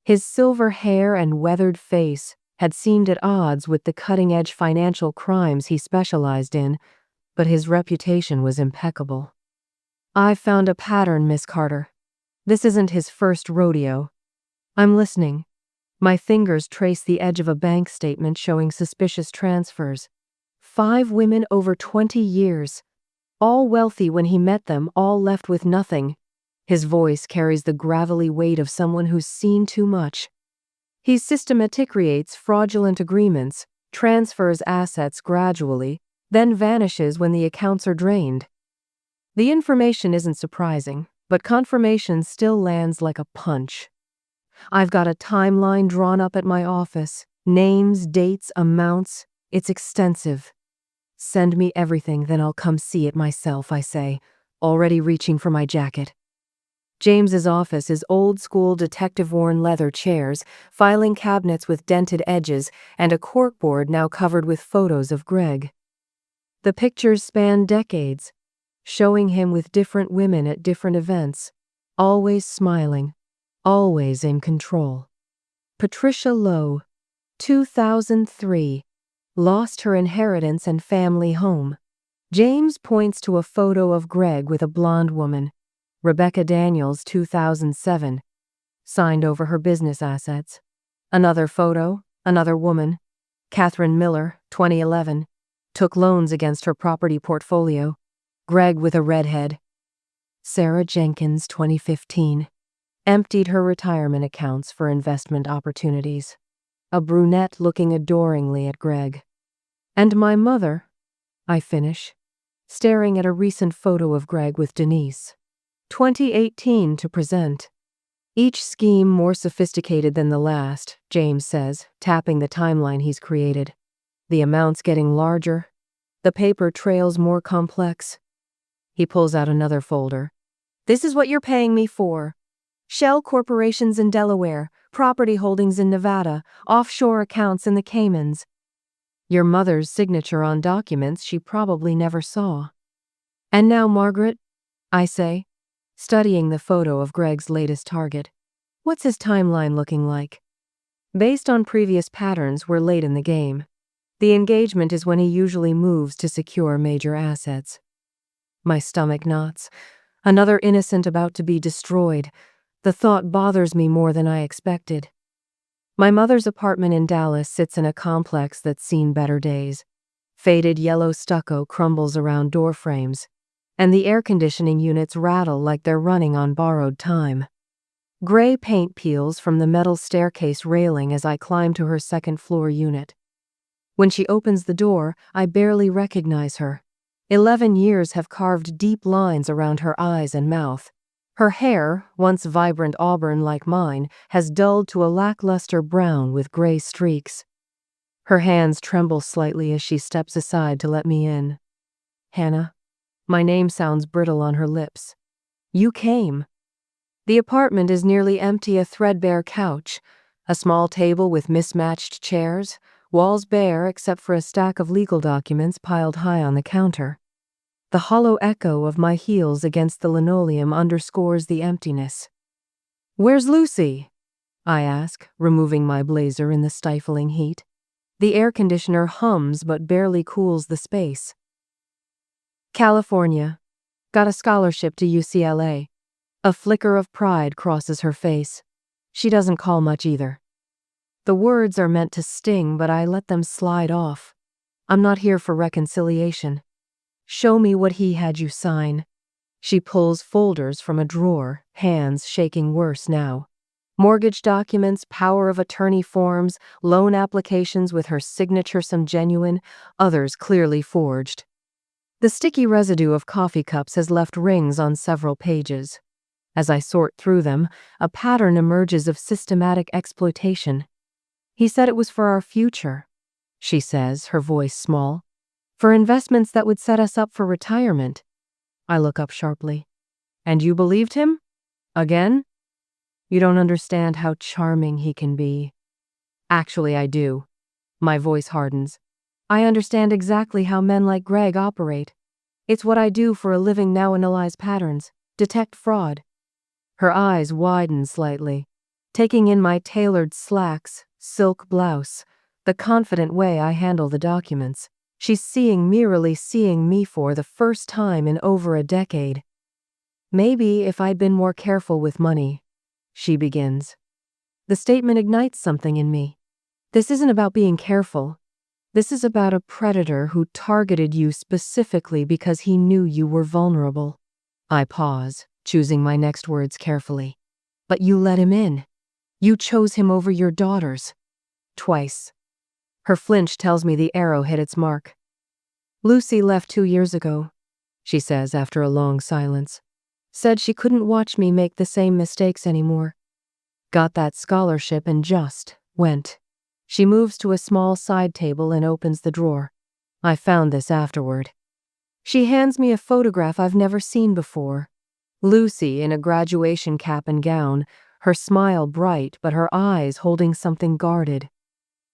B: His silver hair and weathered face had seemed at odds with the cutting-edge financial crimes he specialized in, but his reputation was impeccable. "I've found a pattern, Miss Carter. This isn't his first rodeo." I'm listening. My fingers trace the edge of a bank statement showing suspicious transfers. 5 women over 20 years. All wealthy when he met them, all left with nothing. His voice carries the gravelly weight of someone who's seen too much. He systematically fraudulent agreements, transfers assets gradually, then vanishes when the accounts are drained. The information isn't surprising, but confirmation still lands like a punch. I've got a timeline drawn up at my office. Names, dates, amounts. It's extensive. "Send me everything, then I'll come see it myself," I say, already reaching for my jacket. James's office is old-school detective-worn leather chairs, filing cabinets with dented edges, and a corkboard now covered with photos of Greg. The pictures span decades, showing him with different women at different events, always smiling, always in control. Patricia Lowe, 2003, lost her inheritance and family home. James points to a photo of Greg with a blonde woman. Rebecca Daniels, 2007, signed over her business assets. Another photo, another woman. Catherine Miller, 2011, took loans against her property portfolio. Greg with a redhead. Sarah Jenkins, 2015, emptied her retirement accounts for investment opportunities. A brunette looking adoringly at Greg. And my mother, I finish, staring at a recent photo of Greg with Denise. 2018 to present. Each scheme more sophisticated than the last, James says, tapping the timeline he's created. The amounts getting larger. The paper trails more complex. He pulls out another folder. "This is what you're paying me for. Shell corporations in Delaware, property holdings in Nevada, offshore accounts in the Caymans. Your mother's signature on documents she probably never saw." "And now, Margaret," I say, studying the photo of Greg's latest target. "What's his timeline looking like?" Based on previous patterns, we're late in the game. The engagement is when he usually moves to secure major assets. My stomach knots. Another innocent about to be destroyed. The thought bothers me more than I expected. My mother's apartment in Dallas sits in a complex that's seen better days. Faded yellow stucco crumbles around door frames, and the air conditioning units rattle like they're running on borrowed time. Gray paint peels from the metal staircase railing as I climb to her second-floor unit. When she opens the door, I barely recognize her. 11 years have carved deep lines around her eyes and mouth. Her hair, once vibrant auburn like mine, has dulled to a lackluster brown with gray streaks. Her hands tremble slightly as she steps aside to let me in. "Hannah." My name sounds brittle on her lips. "You came." The apartment is nearly empty, a threadbare couch, a small table with mismatched chairs, walls bare except for a stack of legal documents piled high on the counter. The hollow echo of my heels against the linoleum underscores the emptiness. "Where's Lucy?" I ask, removing my blazer in the stifling heat. The air conditioner hums but barely cools the space. "California. Got a scholarship to UCLA. A flicker of pride crosses her face. She doesn't call much either. The words are meant to sting, but I let them slide off. I'm not here for reconciliation. Show me what he had you sign. She pulls folders from a drawer, hands shaking worse now. Mortgage documents, power of attorney forms, loan applications with her signature, some genuine, others clearly forged. The sticky residue of coffee cups has left rings on several pages. As I sort through them, a pattern emerges of systematic exploitation. He said it was for our future, she says, her voice small. For investments that would set us up for retirement. I look up sharply. And you believed him? Again? You don't understand how charming he can be. Actually, I do. My voice hardens. I understand exactly how men like Greg operate. It's what I do for a living now, analyze patterns, detect fraud. Her eyes widen slightly, taking in my tailored slacks, silk blouse, the confident way I handle the documents. She's merely seeing me for the first time in over a decade. Maybe if I'd been more careful with money, she begins. The statement ignites something in me. This isn't about being careful. This is about a predator who targeted you specifically because he knew you were vulnerable. I pause, choosing my next words carefully. But you let him in. You chose him over your daughters. Twice. Her flinch tells me the arrow hit its mark. Lucy left 2 years ago, she says after a long silence. Said she couldn't watch me make the same mistakes anymore. Got that scholarship and just went. She moves to a small side table and opens the drawer. I found this afterward. She hands me a photograph I've never seen before. Lucy in a graduation cap and gown, her smile bright but her eyes holding something guarded.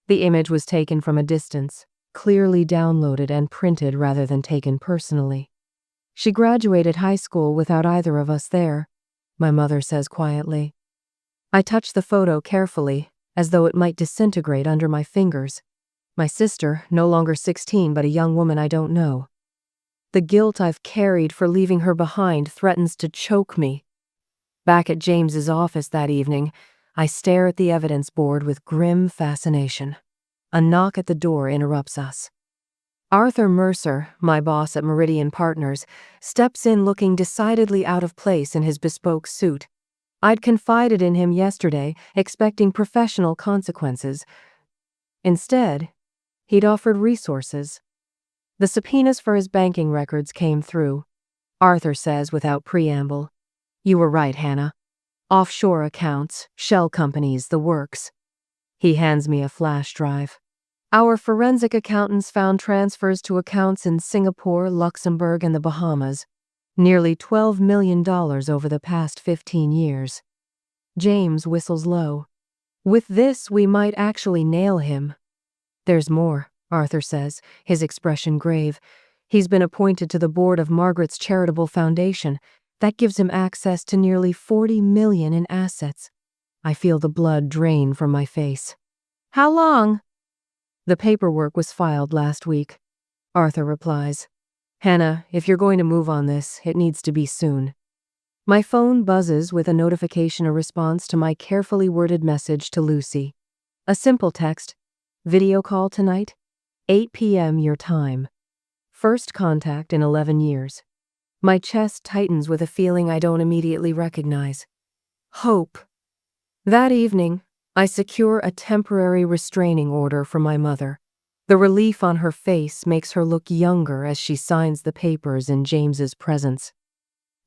B: The image was taken from a distance, clearly downloaded and printed rather than taken personally. She graduated high school without either of us there, my mother says quietly. I touch the photo carefully, as though it might disintegrate under my fingers. My sister, no longer 16 but a young woman I don't know. The guilt I've carried for leaving her behind threatens to choke me. Back at James's office that evening, I stare at the evidence board with grim fascination. A knock at the door interrupts us. Arthur Mercer, my boss at Meridian Partners, steps in looking decidedly out of place in his bespoke suit. I'd confided in him yesterday, expecting professional consequences. Instead, he'd offered resources. The subpoenas for his banking records came through. Arthur says without preamble, "You were right, Hannah. Offshore accounts, shell companies, the works." He hands me a flash drive. Our forensic accountants found transfers to accounts in Singapore, Luxembourg, and the Bahamas. Nearly $12 million over the past 15 years. James whistles low. With this, we might actually nail him. There's more, Arthur says, his expression grave. He's been appointed to the board of Margaret's charitable foundation. That gives him access to nearly $40 million in assets. I feel the blood drain from my face. How long? The paperwork was filed last week, Arthur replies. Hannah, if you're going to move on this, it needs to be soon. My phone buzzes with a notification, a response to my carefully worded message to Lucy. A simple text. Video call tonight? 8 p.m. your time. First contact in 11 years. My chest tightens with a feeling I don't immediately recognize. Hope. That evening, I secure a temporary restraining order from my mother. The relief on her face makes her look younger as she signs the papers in James's presence.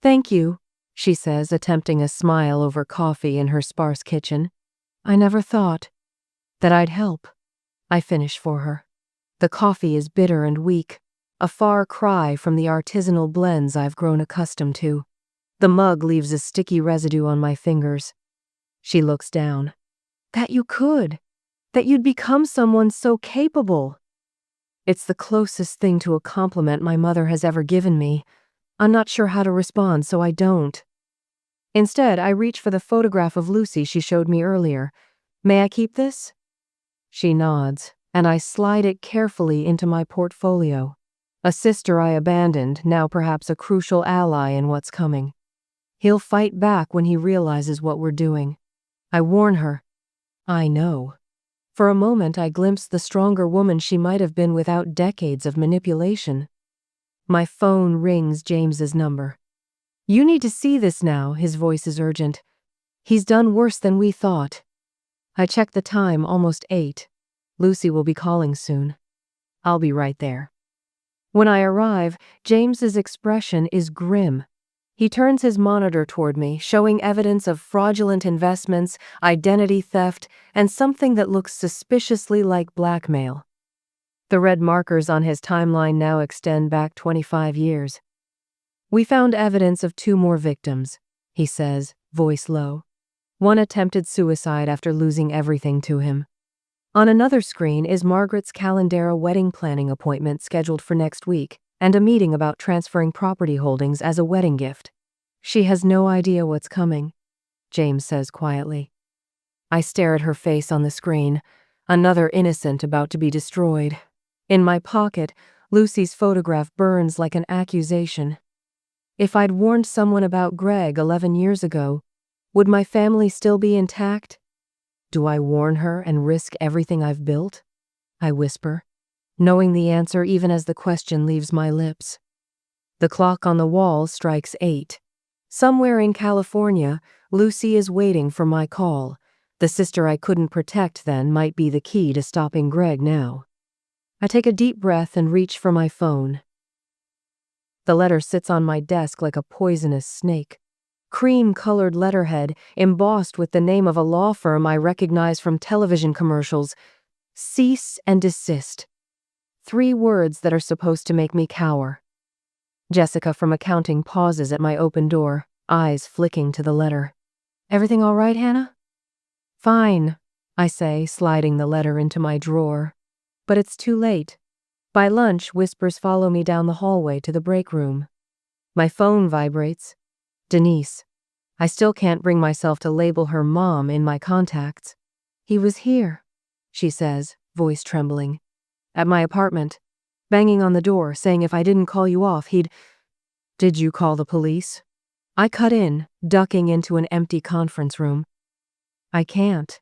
B: Thank you, she says, attempting a smile over coffee in her sparse kitchen. I never thought that I'd help. I finish for her. The coffee is bitter and weak, a far cry from the artisanal blends I've grown accustomed to. The mug leaves a sticky residue on my fingers. She looks down. That you could. That you'd become someone so capable. It's the closest thing to a compliment my mother has ever given me. I'm not sure how to respond, so I don't. Instead, I reach for the photograph of Lucy she showed me earlier. May I keep this? She nods, and I slide it carefully into my portfolio. A sister I abandoned, now perhaps a crucial ally in what's coming. He'll fight back when he realizes what we're doing. I warn her. I know. For a moment, I glimpsed the stronger woman she might have been without decades of manipulation. My phone rings James's number. You need to see this now, his voice is urgent. He's done worse than we thought. I check the time, almost 8. Lucy will be calling soon. I'll be right there. When I arrive, James's expression is grim. He turns his monitor toward me, showing evidence of fraudulent investments, identity theft, and something that looks suspiciously like blackmail. The red markers on his timeline now extend back 25 years. We found evidence of 2 more victims, he says, voice low. One attempted suicide after losing everything to him. On another screen is Margaret's Calendera wedding planning appointment scheduled for next week, and a meeting about transferring property holdings as a wedding gift. She has no idea what's coming, James says quietly. I stare at her face on the screen, another innocent about to be destroyed. In my pocket, Lucy's photograph burns like an accusation. If I'd warned someone about Greg 11 years ago, would my family still be intact? Do I warn her and risk everything I've built? I whisper, knowing the answer even as the question leaves my lips. The clock on the wall strikes 8. Somewhere in California, Lucy is waiting for my call. The sister I couldn't protect then might be the key to stopping Greg now. I take a deep breath and reach for my phone. The letter sits on my desk like a poisonous snake. Cream-colored letterhead, embossed with the name of a law firm I recognize from television commercials. Cease and desist. 3 words that are supposed to make me cower. Jessica from accounting pauses at my open door, eyes flicking to the letter. Everything all right, Hannah? Fine, I say, sliding the letter into my drawer. But it's too late. By lunch, whispers follow me down the hallway to the break room. My phone vibrates. Denise. I still can't bring myself to label her mom in my contacts. He was here, she says, voice trembling. At my apartment, banging on the door, saying if I didn't call you off, he'd... Did you call the police? I cut in, ducking into an empty conference room. I can't.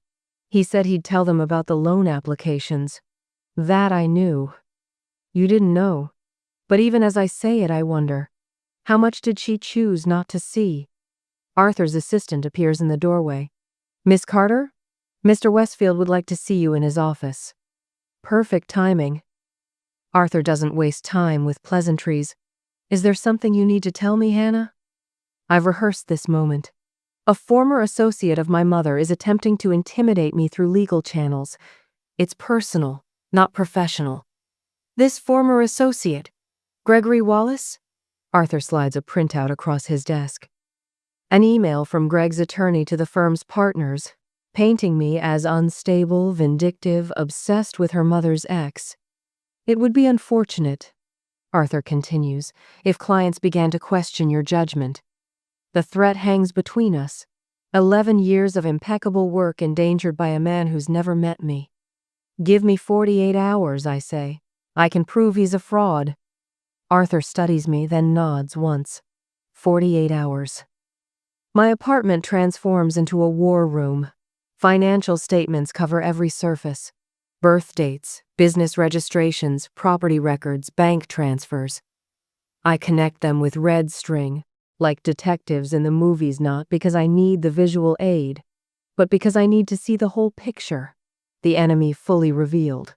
B: He said he'd tell them about the loan applications. That I knew. You didn't know. But even as I say it, I wonder, how much did she choose not to see? Arthur's assistant appears in the doorway. Miss Carter? Mr. Westfield would like to see you in his office. Perfect timing. Arthur doesn't waste time with pleasantries. Is there something you need to tell me, Hannah? I've rehearsed this moment. A former associate of my mother is attempting to intimidate me through legal channels. It's personal, not professional. This former associate, Gregory Wallace? Arthur slides a printout across his desk. An email from Greg's attorney to the firm's partners, painting me as unstable, vindictive, obsessed with her mother's ex. It would be unfortunate, Arthur continues, if clients began to question your judgment. The threat hangs between us. 11 years of impeccable work endangered by a man who's never met me. Give me 48 hours, I say. I can prove he's a fraud. Arthur studies me, then nods once. 48 hours. My apartment transforms into a war room. Financial statements cover every surface. Birth dates, business registrations, property records, bank transfers. I connect them with red string, like detectives in the movies, not because I need the visual aid, but because I need to see the whole picture, the enemy fully revealed.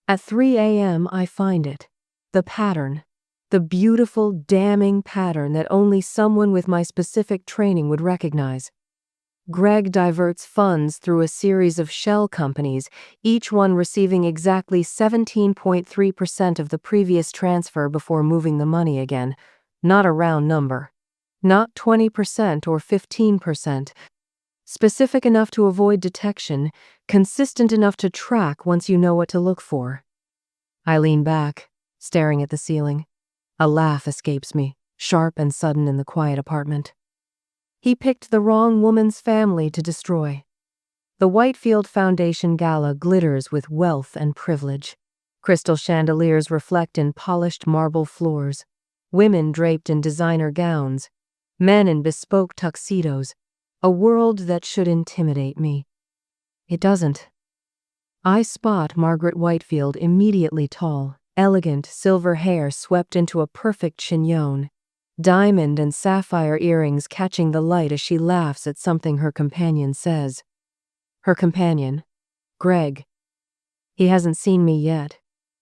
B: At 3 a.m. I find it. The pattern. The beautiful, damning pattern that only someone with my specific training would recognize. Greg diverts funds through a series of shell companies, each one receiving exactly 17.3% of the previous transfer before moving the money again. Not a round number. Not 20% or 15%. Specific enough to avoid detection, consistent enough to track once you know what to look for. I lean back, staring at the ceiling. A laugh escapes me, sharp and sudden in the quiet apartment. He picked the wrong woman's family to destroy. The Whitefield Foundation gala glitters with wealth and privilege. Crystal chandeliers reflect in polished marble floors. Women draped in designer gowns. Men in bespoke tuxedos. A world that should intimidate me. It doesn't. I spot Margaret Whitefield immediately tall, elegant silver hair swept into a perfect chignon, diamond and sapphire earrings catching the light as she laughs at something her companion says. Her companion, Greg. He hasn't seen me yet.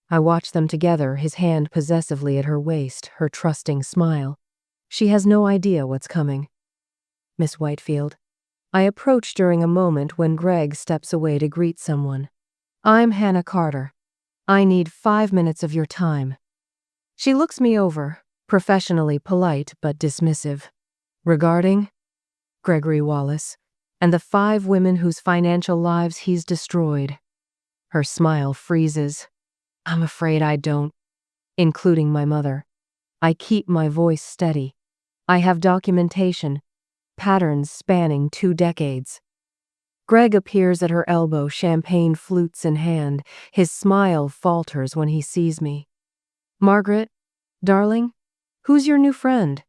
B: I watch them together, his hand possessively at her waist, her trusting smile. She has no idea what's coming. Miss Whitefield. I approach during a moment when Greg steps away to greet someone. I'm Hannah Carter. I need 5 minutes of your time. She looks me over, professionally polite but dismissive. Regarding Gregory Wallace and the 5 women whose financial lives he's destroyed. Her smile freezes. I'm afraid I don't, including my mother. I keep my voice steady. I have documentation, patterns spanning 2 decades. Greg appears at her elbow, champagne flutes in hand. His smile falters when he sees me. Margaret, darling, who's your new friend?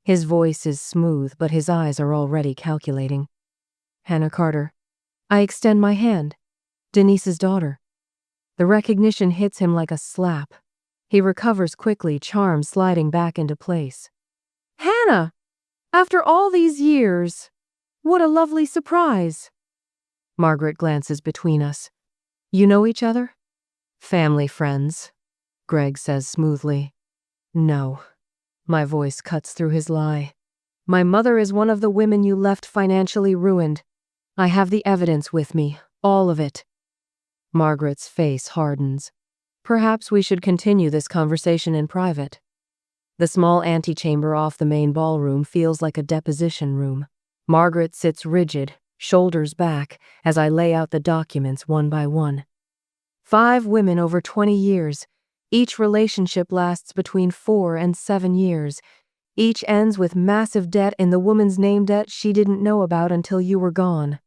B: His voice is smooth, but his eyes are already calculating. Hannah Carter. I extend my hand. Denise's daughter. The recognition hits him like a slap. He recovers quickly, charm sliding back into place. Hannah! After all these years! What a lovely surprise! Margaret glances between us. You know each other? Family friends, Greg says smoothly. No. My voice cuts through his lie. My mother is one of the women you left financially ruined. I have the evidence with me, all of it. Margaret's face hardens. Perhaps we should continue this conversation in private. The small antechamber off the main ballroom feels like a deposition room. Margaret sits rigid, shoulders back, as I lay out the documents one by one. 5 women over 20 years. Each relationship lasts between 4 and 7 years. Each ends with massive debt in the woman's name debt she didn't know about until you were gone.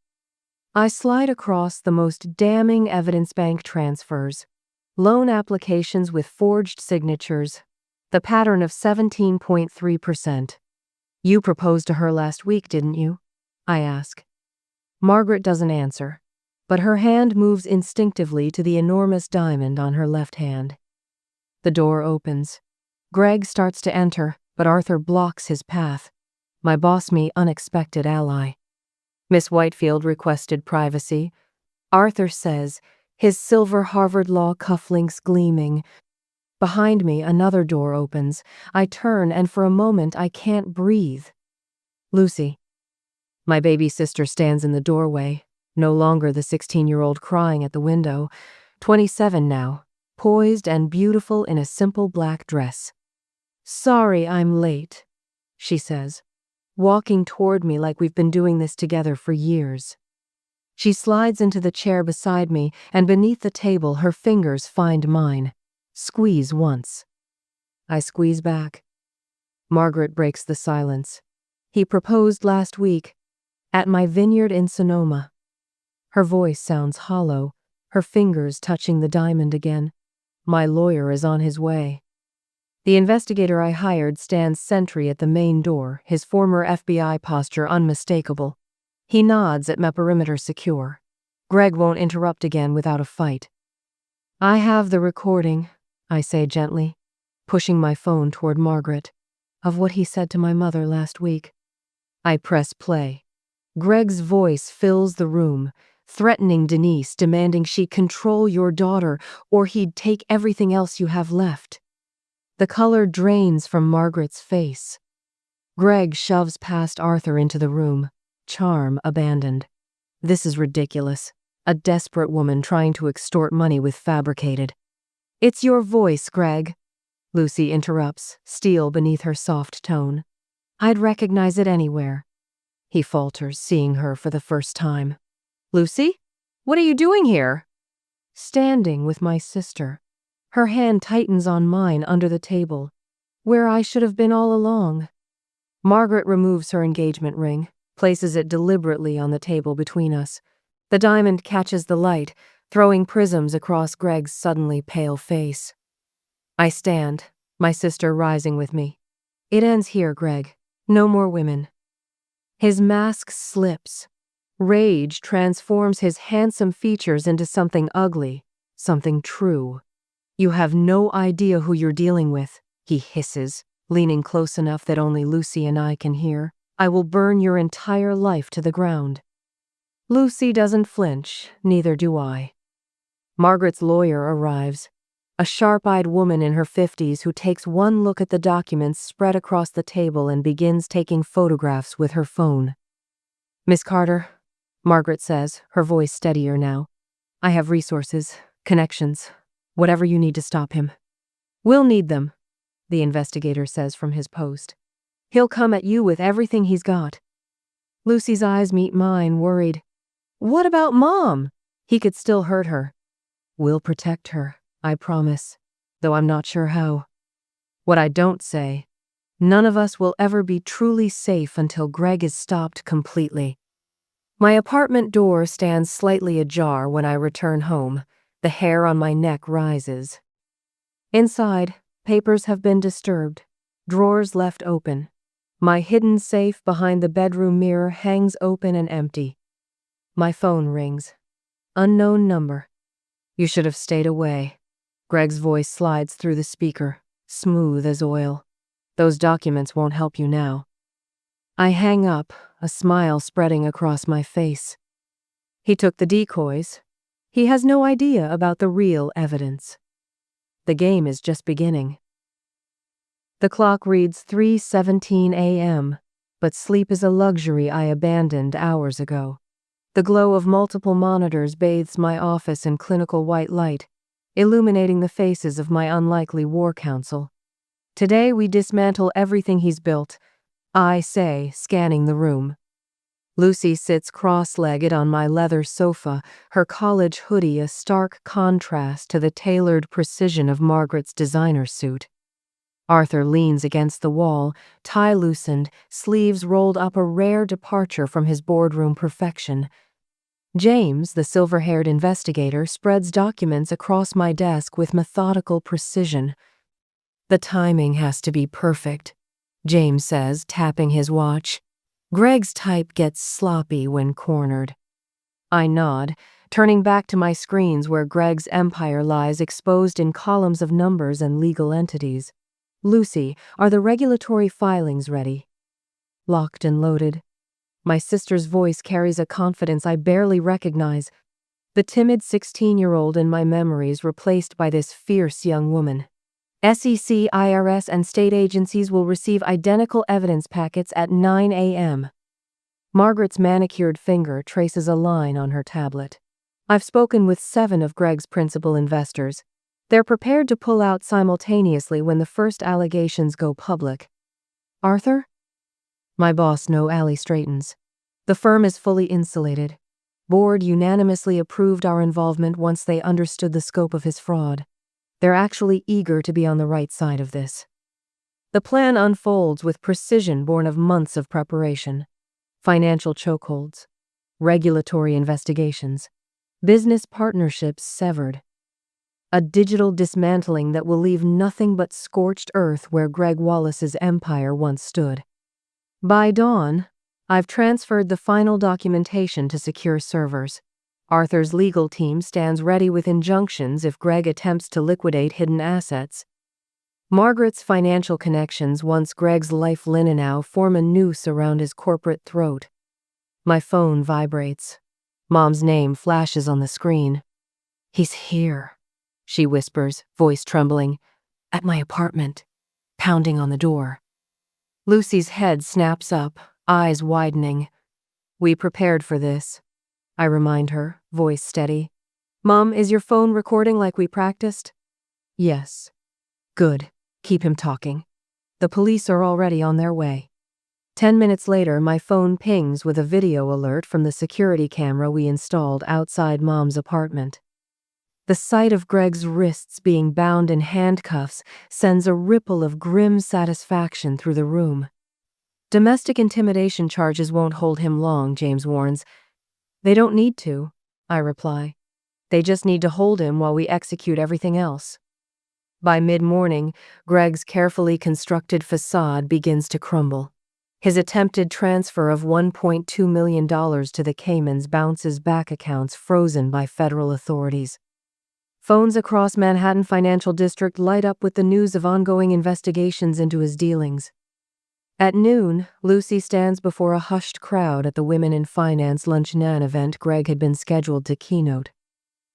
B: I slide across the most damning evidence bank transfers. Loan applications with forged signatures. The pattern of 17.3%. You proposed to her last week, didn't you? I ask. Margaret doesn't answer, but her hand moves instinctively to the enormous diamond on her left hand. The door opens. Greg starts to enter, but Arthur blocks his path. My boss-me unexpected ally. Miss Whitefield requested privacy. Arthur says, his silver Harvard Law cufflinks gleaming. Behind me, another door opens. I turn, and for a moment, I can't breathe. Lucy. My baby sister stands in the doorway, no longer the 16-year-old crying at the window, 27 now, poised and beautiful in a simple black dress. Sorry I'm late, she says, walking toward me like we've been doing this together for years. She slides into the chair beside me, and beneath the table, her fingers find mine. Squeeze once. I squeeze back. Margaret breaks the silence. He proposed last week, at my vineyard in Sonoma. Her voice sounds hollow, her fingers touching the diamond again. My lawyer is on his way. The investigator I hired stands sentry at the main door, his former FBI posture unmistakable. He nods at my perimeter secure. Greg won't interrupt again without a fight. I have the recording, I say gently, pushing my phone toward Margaret, of what he said to my mother last week. I press play. Greg's voice fills the room, threatening Denise, demanding she control your daughter or he'd take everything else you have left. The color drains from Margaret's face. Greg shoves past Arthur into the room, charm abandoned. This is ridiculous. A desperate woman trying to extort money with fabricated. It's your voice, Greg, Lucy interrupts, steel beneath her soft tone. I'd recognize it anywhere. He falters, seeing her for the first time. Lucy? What are you doing here? Standing with my sister. Her hand tightens on mine under the table, where I should have been all along. Margaret removes her engagement ring, places it deliberately on the table between us. The diamond catches the light, throwing prisms across Greg's suddenly pale face. I stand, my sister rising with me. It ends here, Greg. No more women. His mask slips. Rage transforms his handsome features into something ugly, something true. You have no idea who you're dealing with, he hisses, leaning close enough that only Lucy and I can hear. I will burn your entire life to the ground. Lucy doesn't flinch, neither do I. Margaret's lawyer arrives, a sharp-eyed woman in her 50s who takes one look at the documents spread across the table and begins taking photographs with her phone. Miss Carter, Margaret says, her voice steadier now. I have resources, connections, whatever you need to stop him. We'll need them, the investigator says from his post. He'll come at you with everything he's got. Lucy's eyes meet mine, worried. What about Mom? He could still hurt her. We'll protect her, I promise, though I'm not sure how. What I don't say, none of us will ever be truly safe until Greg is stopped completely. My apartment door stands slightly ajar when I return home. The hair on my neck rises. Inside, papers have been disturbed, drawers left open. My hidden safe behind the bedroom mirror hangs open and empty. My phone rings. Unknown number. You should have stayed away. Greg's voice slides through the speaker, smooth as oil. Those documents won't help you now. I hang up, a smile spreading across my face. He took the decoys. He has no idea about the real evidence. The game is just beginning. The clock reads 3:17 a.m., but sleep is a luxury I abandoned hours ago. The glow of multiple monitors bathes my office in clinical white light, illuminating the faces of my unlikely war counsel. Today we dismantle everything he's built, I say, scanning the room. Lucy sits cross-legged on my leather sofa, her college hoodie a stark contrast to the tailored precision of Margaret's designer suit. Arthur leans against the wall, tie loosened, sleeves rolled up, a rare departure from his boardroom perfection. James, the silver-haired investigator, spreads documents across my desk with methodical precision. The timing has to be perfect, James says, tapping his watch. Greg's type gets sloppy when cornered. I nod, turning back to my screens where Greg's empire lies exposed in columns of numbers and legal entities. Lucy, are the regulatory filings ready? Locked and loaded. My sister's voice carries a confidence I barely recognize. The timid 16-year-old in my memories replaced by this fierce young woman. SEC, IRS, and state agencies will receive identical evidence packets at 9 a.m. Margaret's manicured finger traces a line on her tablet. I've spoken with 7 of Greg's principal investors. They're prepared to pull out simultaneously when the first allegations go public. Arthur? My boss, no alley straightens. The firm is fully insulated. Board unanimously approved our involvement once they understood the scope of his fraud. They're actually eager to be on the right side of this. The plan unfolds with precision born of months of preparation. Financial chokeholds, regulatory investigations, business partnerships severed. A digital dismantling that will leave nothing but scorched earth where Greg Wallace's empire once stood. By dawn, I've transferred the final documentation to secure servers. Arthur's legal team stands ready with injunctions if Greg attempts to liquidate hidden assets. Margaret's financial connections, once Greg's life linen now, form a noose around his corporate throat. My phone vibrates. Mom's name flashes on the screen. He's here, she whispers, voice trembling. At my apartment, pounding on the door. Lucy's head snaps up, eyes widening. We prepared for this, I remind her, voice steady. Mom, is your phone recording like we practiced? Yes. Good. Keep him talking. The police are already on their way. 10 minutes later, my phone pings with a video alert from the security camera we installed outside Mom's apartment. The sight of Greg's wrists being bound in handcuffs sends a ripple of grim satisfaction through the room. Domestic intimidation charges won't hold him long, James warns. They don't need to, I reply. They just need to hold him while we execute everything else. By mid-morning, Greg's carefully constructed facade begins to crumble. His attempted transfer of $1.2 million to the Caymans bounces back accounts frozen by federal authorities. Phones across Manhattan Financial District light up with the news of ongoing investigations into his dealings. At noon, Lucy stands before a hushed crowd at the Women in Finance Luncheon event Greg had been scheduled to keynote.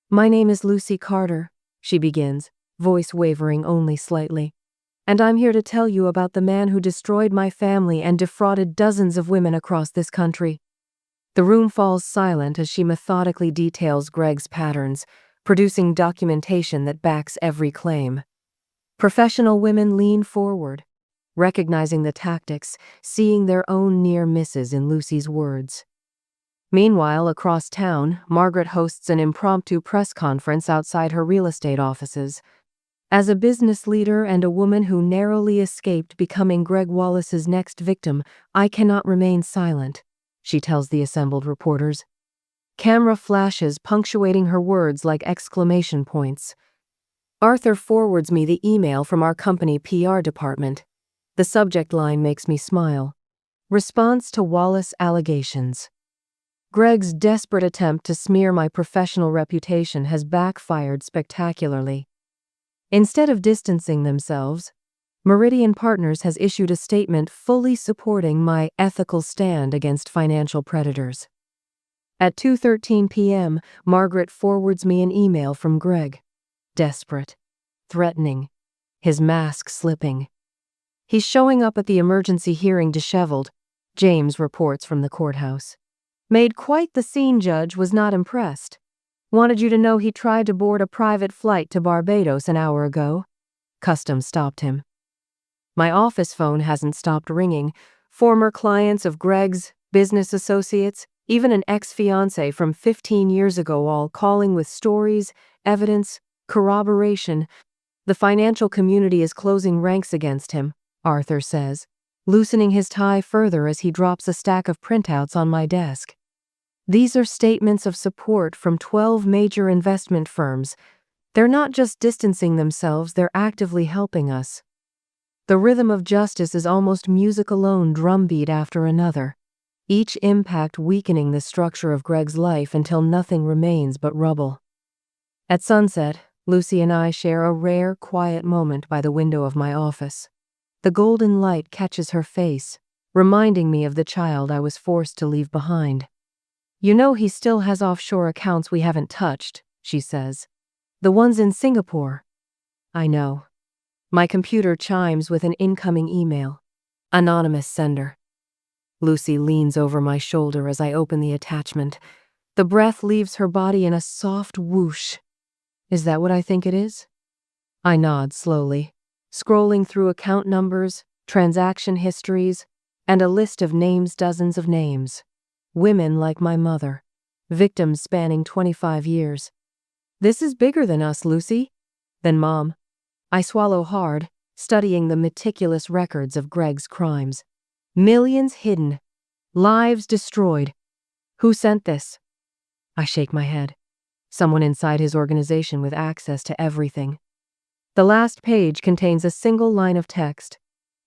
B: "My name is Lucy Carter," she begins, voice wavering only slightly. "And I'm here to tell you about the man who destroyed my family and defrauded dozens of women across this country." The room falls silent as she methodically details Greg's patterns, producing documentation that backs every claim. Professional women lean forward, recognizing the tactics, seeing their own near misses in Lucy's words. Meanwhile, across town, Margaret hosts an impromptu press conference outside her real estate offices. "As a business leader and a woman who narrowly escaped becoming Greg Wallace's next victim, I cannot remain silent," she tells the assembled reporters. Camera flashes punctuating her words like exclamation points. Arthur forwards me the email from our company PR department. The subject line makes me smile. "Response to Wallace allegations." Greg's desperate attempt to smear my professional reputation has backfired spectacularly. Instead of distancing themselves, Meridian Partners has issued a statement fully supporting my ethical stand against financial predators. At 2:13 p.m., Margaret forwards me an email from Greg. Desperate, threatening, his mask slipping. He's showing up at the emergency hearing disheveled, James reports from the courthouse. "Made quite the scene, Judge, was not impressed. Wanted you to know he tried to board a private flight to Barbados an hour ago." Customs stopped him. My office phone hasn't stopped ringing. Former clients of Greg's, business associates, even an ex-fiancé from 15 years ago, all calling with stories, evidence, corroboration. The financial community is closing ranks against him, Arthur says, loosening his tie further as he drops a stack of printouts on my desk. These are statements of support from 12 major investment firms. They're not just distancing themselves, they're actively helping us. The rhythm of justice is almost music-alone, drumbeat after another, each impact weakening the structure of Greg's life until nothing remains but rubble. At sunset, Lucy and I share a rare, quiet moment by the window of my office. The golden light catches her face, reminding me of the child I was forced to leave behind. "You know he still has offshore accounts we haven't touched," she says. "The ones in Singapore." "I know." My computer chimes with an incoming email. Anonymous sender. Lucy leans over my shoulder as I open the attachment. The breath leaves her body in a soft whoosh. "Is that what I think it is?" I nod slowly, scrolling through account numbers, transaction histories, and a list of names, dozens of names. Women like my mother, victims spanning 25 years. "This is bigger than us, Lucy." "Than Mom." I swallow hard, studying the meticulous records of Greg's crimes. Millions hidden, lives destroyed. Who sent this? I shake my head. Someone inside his organization with access to everything. The last page contains a single line of text.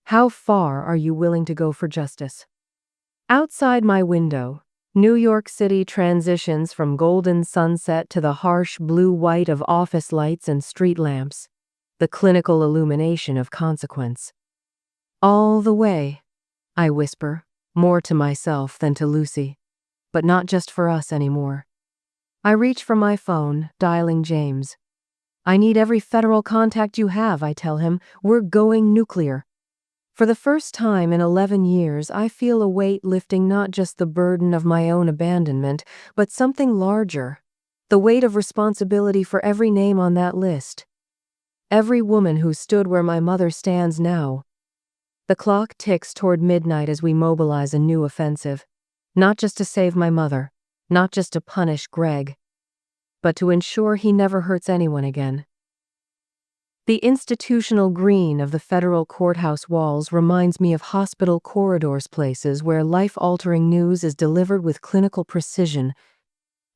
B: "How far are you willing to go for justice?" Outside my window, New York City transitions from golden sunset to the harsh blue-white of office lights and street lamps, the clinical illumination of consequence. "All the way," I whisper, more to myself than to Lucy. But not just for us anymore. I reach for my phone, dialing James. "I need every federal contact you have," I tell him. "We're going nuclear." For the first time in 11 years, I feel a weight lifting, not just the burden of my own abandonment, but something larger. The weight of responsibility for every name on that list. Every woman who stood where my mother stands now. The clock ticks toward midnight as we mobilize a new offensive. Not just to save my mother, not just to punish Greg, but to ensure he never hurts anyone again. The institutional green of the federal courthouse walls reminds me of hospital corridors, places where life-altering news is delivered with clinical precision.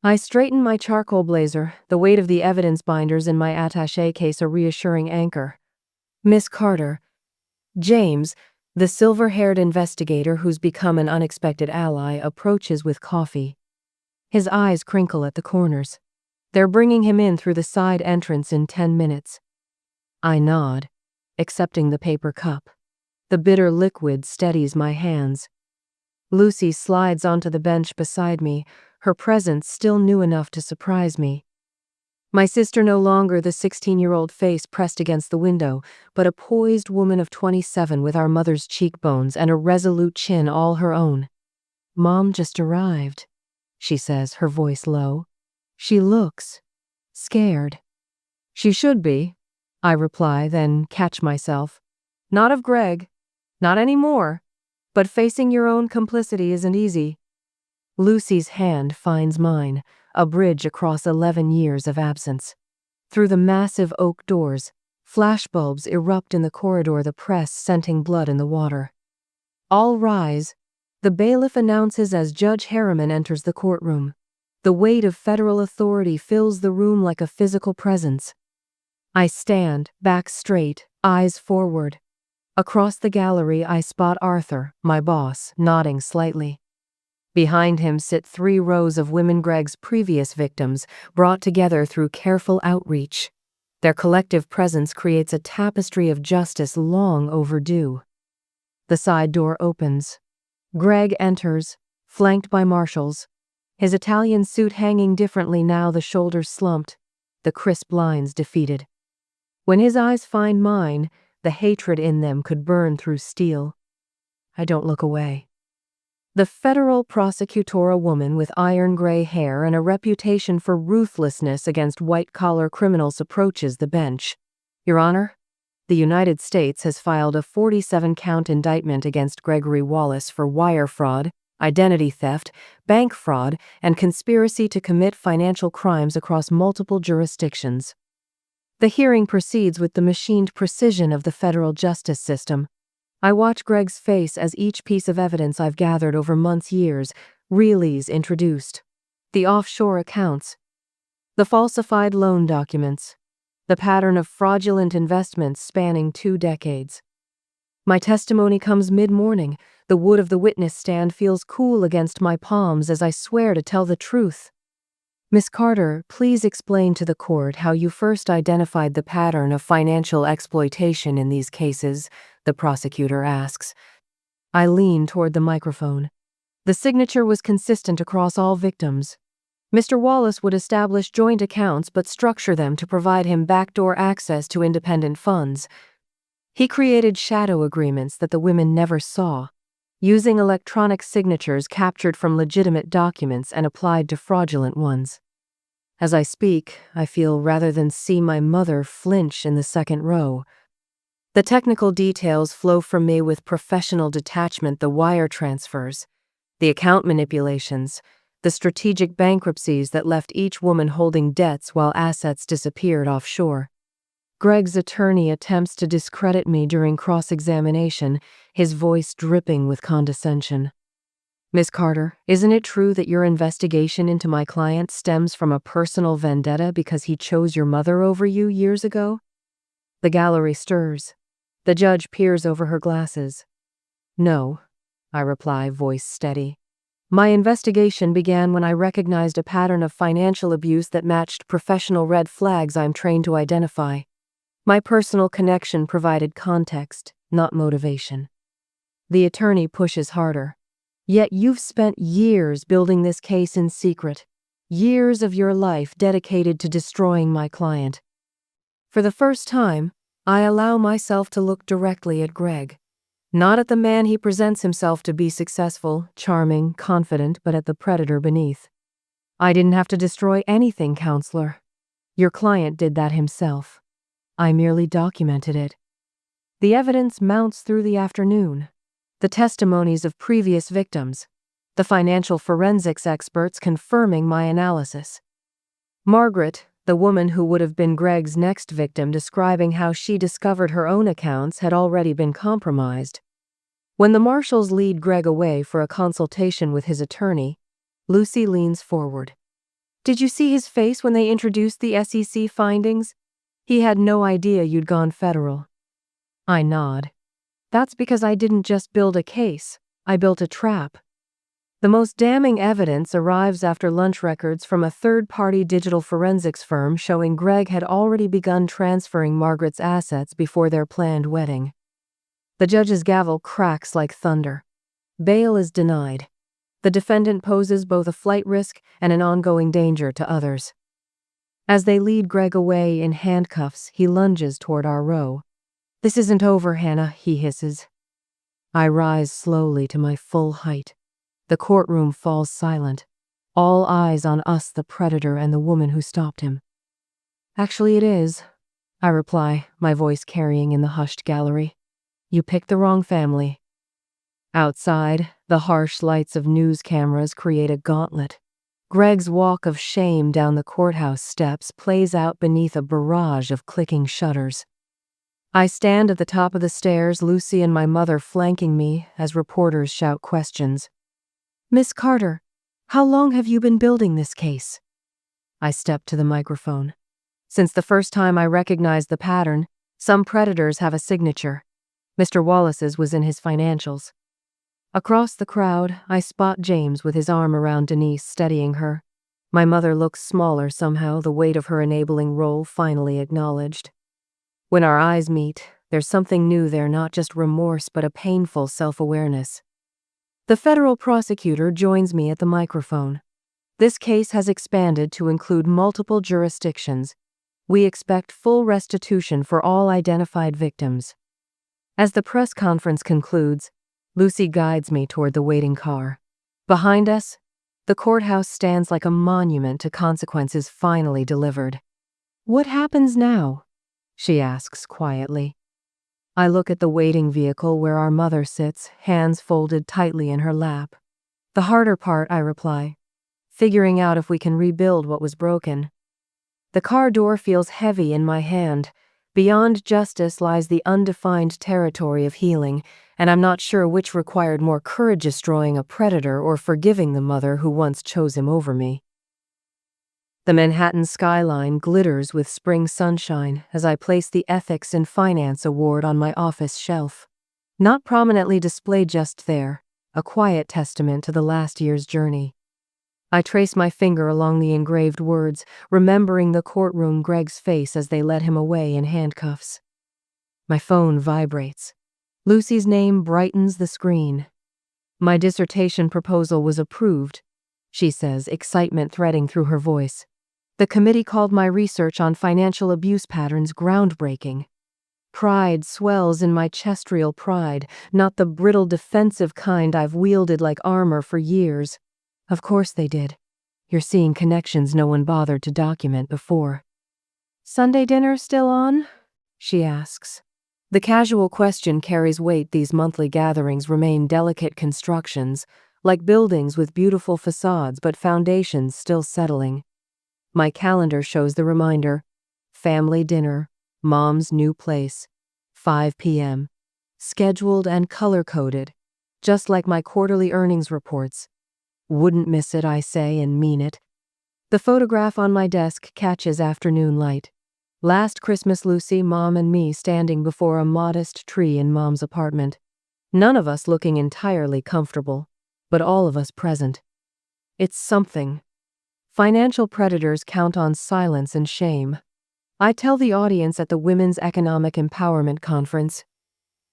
B: I straighten my charcoal blazer, the weight of the evidence binders in my attaché case a reassuring anchor. Miss Carter. James, the silver-haired investigator who's become an unexpected ally, approaches with coffee. His eyes crinkle at the corners. They're bringing him in through the side entrance in 10 minutes. I nod, accepting the paper cup. The bitter liquid steadies my hands. Lucy slides onto the bench beside me, her presence still new enough to surprise me. My sister no longer the 16-year-old face pressed against the window, but a poised woman of 27 with our mother's cheekbones and a resolute chin all her own. "Mom just arrived," she says, her voice low. "She looks scared." "She should be," I reply, then catch myself. "Not of Greg. Not anymore. But facing your own complicity isn't easy." Lucy's hand finds mine, a bridge across 11 years of absence. Through the massive oak doors, flashbulbs erupt in the corridor, the press scenting blood in the water. "All rise," the bailiff announces as Judge Harriman enters the courtroom. The weight of federal authority fills the room like a physical presence. I stand, back straight, eyes forward. Across the gallery, I spot Arthur, my boss, nodding slightly. Behind him sit 3 rows of women Greg's previous victims, brought together through careful outreach. Their collective presence creates a tapestry of justice long overdue. The side door opens. Greg enters, flanked by marshals. His Italian suit hanging differently now, the shoulders slumped, the crisp lines defeated. When his eyes find mine, the hatred in them could burn through steel. I don't look away. The federal prosecutor, a woman with iron-gray hair and a reputation for ruthlessness against white-collar criminals, approaches the bench. "Your Honor, the United States has filed a 47-count indictment against Gregory Wallace for wire fraud, identity theft, bank fraud, and conspiracy to commit financial crimes across multiple jurisdictions." The hearing proceeds with the machined precision of the federal justice system. I watch Greg's face as each piece of evidence I've gathered over months, years, is introduced. The offshore accounts, the falsified loan documents, the pattern of fraudulent investments spanning 2 decades. My testimony comes mid-morning. The wood of the witness stand feels cool against my palms as I swear to tell the truth. "Miss Carter, please explain to the court how you first identified the pattern of financial exploitation in these cases," the prosecutor asks. I lean toward the microphone. The signature was consistent across all victims. Mr. Wallace would establish joint accounts but structure them to provide him backdoor access to independent funds. He created shadow agreements that the women never saw, using electronic signatures captured from legitimate documents and applied to fraudulent ones. As I speak, I feel rather than see my mother flinch in the second row. The technical details flow from me with professional detachment: the wire transfers, the account manipulations, the strategic bankruptcies that left each woman holding debts while assets disappeared offshore. Greg's attorney attempts to discredit me during cross-examination, his voice dripping with condescension. "Miss Carter, isn't it true that your investigation into my client stems from a personal vendetta because he chose your mother over you years ago?" The gallery stirs. The judge peers over her glasses. "No," I reply, voice steady. "My investigation began when I recognized a pattern of financial abuse that matched professional red flags I'm trained to identify. My personal connection provided context, not motivation." The attorney pushes harder. "Yet you've spent years building this case in secret, years of your life dedicated to destroying my client." For the first time, I allow myself to look directly at Greg. Not at the man he presents himself to be: successful, charming, confident, but at the predator beneath. "I didn't have to destroy anything, counselor. Your client did that himself. I merely documented it." The evidence mounts through the afternoon. The testimonies of previous victims. The financial forensics experts confirming my analysis. Margaret, the woman who would have been Greg's next victim, describing how she discovered her own accounts had already been compromised. When the marshals lead Greg away for a consultation with his attorney, Lucy leans forward. "Did you see his face when they introduced the SEC findings? He had no idea you'd gone federal." I nod. "That's because I didn't just build a case, I built a trap." The most damning evidence arrives after lunch records from a third-party digital forensics firm showing Greg had already begun transferring Margaret's assets before their planned wedding. The judge's gavel cracks like thunder. Bail is denied. The defendant poses both a flight risk and an ongoing danger to others. As they lead Greg away in handcuffs, he lunges toward our row. "This isn't over, Hannah," he hisses. I rise slowly to my full height. The courtroom falls silent, all eyes on us, the predator and the woman who stopped him. "Actually, it is," I reply, my voice carrying in the hushed gallery. "You picked the wrong family." Outside, the harsh lights of news cameras create a gauntlet. Greg's walk of shame down the courthouse steps plays out beneath a barrage of clicking shutters. I stand at the top of the stairs, Lucy and my mother flanking me as reporters shout questions. "Miss Carter, how long have you been building this case?" I step to the microphone. Since the first time I recognized the pattern, some predators have a signature. Mr. Wallace's was in his financials. Across the crowd, I spot James with his arm around Denise, steadying her. My mother looks smaller somehow, the weight of her enabling role finally acknowledged. When our eyes meet, there's something new there, not just remorse, but a painful self-awareness. The federal prosecutor joins me at the microphone. This case has expanded to include multiple jurisdictions. We expect full restitution for all identified victims. As the press conference concludes, Lucy guides me toward the waiting car. Behind us, the courthouse stands like a monument to consequences finally delivered. "What happens now?" she asks quietly. I look at the waiting vehicle where our mother sits, hands folded tightly in her lap. "The harder part," I reply. "Figuring out if we can rebuild what was broken." The car door feels heavy in my hand. Beyond justice lies the undefined territory of healing, and I'm not sure which required more courage, destroying a predator or forgiving the mother who once chose him over me. The Manhattan skyline glitters with spring sunshine as I place the Ethics in Finance Award on my office shelf. Not prominently displayed just there, a quiet testament to the last year's journey. I trace my finger along the engraved words, remembering the courtroom, Greg's face as they led him away in handcuffs. My phone vibrates. Lucy's name brightens the screen. "My dissertation proposal was approved," she says, excitement threading through her voice. "The committee called my research on financial abuse patterns groundbreaking." Pride swells in my chest, real pride, not the brittle defensive kind I've wielded like armor for years. "Of course they did. You're seeing connections no one bothered to document before." "Sunday dinner still on?" she asks. The casual question carries weight. These monthly gatherings remain delicate constructions, like buildings with beautiful facades but foundations still settling. My calendar shows the reminder: family dinner, mom's new place, 5 p.m. Scheduled and color-coded, just like my quarterly earnings reports. Wouldn't miss it, I say, and mean it. The photograph on my desk catches afternoon light. Last Christmas, Lucy, Mom, and me standing before a modest tree in Mom's apartment. None of us looking entirely comfortable, but all of us present. It's something. Financial predators count on silence and shame. I tell the audience at the Women's Economic Empowerment Conference.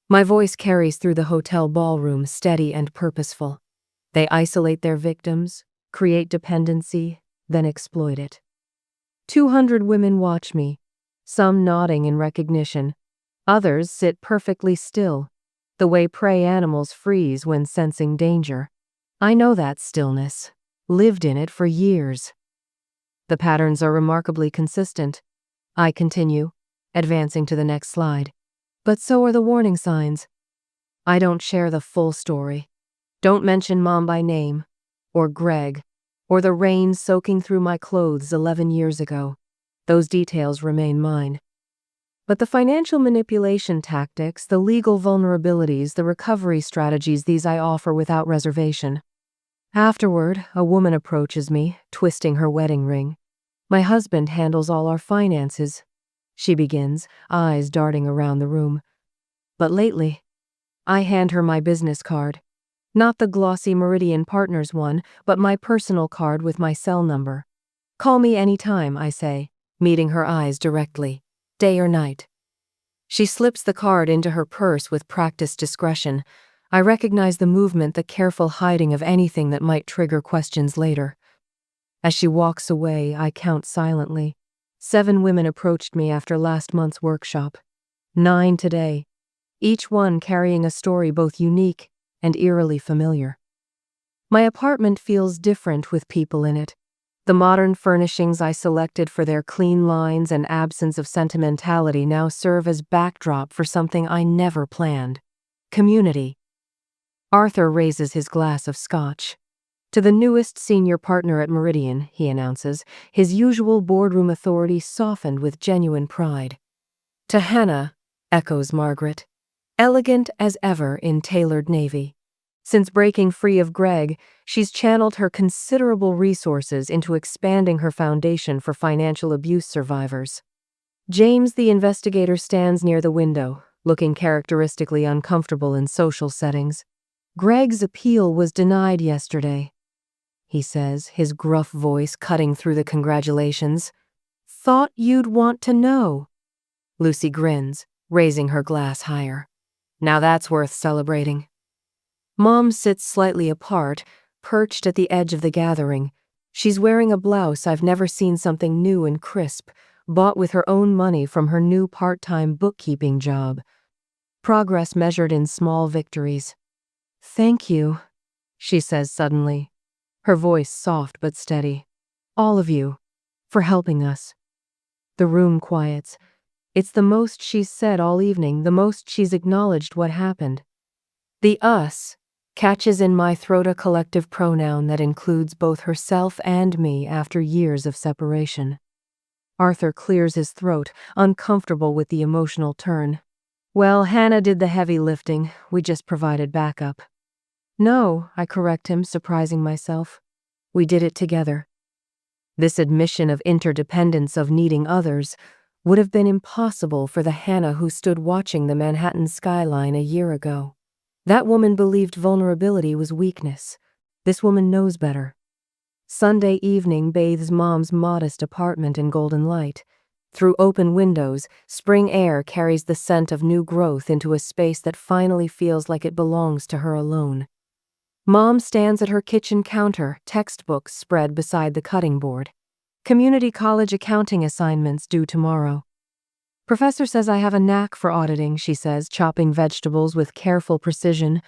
B: My voice carries through the hotel ballroom, steady and purposeful. They isolate their victims, create dependency, then exploit it. 200 women watch me, some nodding in recognition. Others sit perfectly still, the way prey animals freeze when sensing danger. I know that stillness, lived in it for years. The patterns are remarkably consistent. I continue, advancing to the next slide. But so are the warning signs. I don't share the full story. Don't mention Mom by name, or Greg, or the rain soaking through my clothes 11 years ago. Those details remain mine. But the financial manipulation tactics, the legal vulnerabilities, the recovery strategies, these I offer without reservation. Afterward, a woman approaches me, twisting her wedding ring. My husband handles all our finances, she begins, eyes darting around the room. But lately, I hand her my business card. Not the glossy Meridian Partners one, but my personal card with my cell number. Call me anytime, I say, meeting her eyes directly, day or night. She slips the card into her purse with practiced discretion. I recognize the movement, the careful hiding of anything that might trigger questions later. As she walks away, I count silently. 7 women approached me after last month's workshop. 9 today, each one carrying a story both unique and eerily familiar. My apartment feels different with people in it. The modern furnishings I selected for their clean lines and absence of sentimentality now serve as backdrop for something I never planned. Community. Arthur raises his glass of scotch. To the newest senior partner at Meridian, he announces, his usual boardroom authority softened with genuine pride. To Hannah, echoes Margaret, elegant as ever in tailored navy. Since breaking free of Greg, she's channeled her considerable resources into expanding her foundation for financial abuse survivors. James, the investigator, stands near the window, looking characteristically uncomfortable in social settings. Greg's appeal was denied yesterday, he says, his gruff voice cutting through the congratulations. Thought you'd want to know. Lucy grins, raising her glass higher. Now that's worth celebrating. Mom sits slightly apart, perched at the edge of the gathering. She's wearing a blouse I've never seen, something new and crisp, bought with her own money from her new part-time bookkeeping job. Progress measured in small victories. Thank you, she says suddenly, her voice soft but steady. All of you, for helping us. The room quiets. It's the most she's said all evening, the most she's acknowledged what happened. The us catches in my throat, a collective pronoun that includes both herself and me after years of separation. Arthur clears his throat, uncomfortable with the emotional turn. Well, Hannah did the heavy lifting, we just provided backup. No, I correct him, surprising myself. We did it together. This admission of interdependence, of needing others, would have been impossible for the Hannah who stood watching the Manhattan skyline a year ago. That woman believed vulnerability was weakness. This woman knows better. Sunday evening bathes Mom's modest apartment in golden light. Through open windows, spring air carries the scent of new growth into a space that finally feels like it belongs to her alone. Mom stands at her kitchen counter, textbooks spread beside the cutting board. Community college accounting assignments due tomorrow. Professor says I have a knack for auditing, she says, chopping vegetables with careful precision.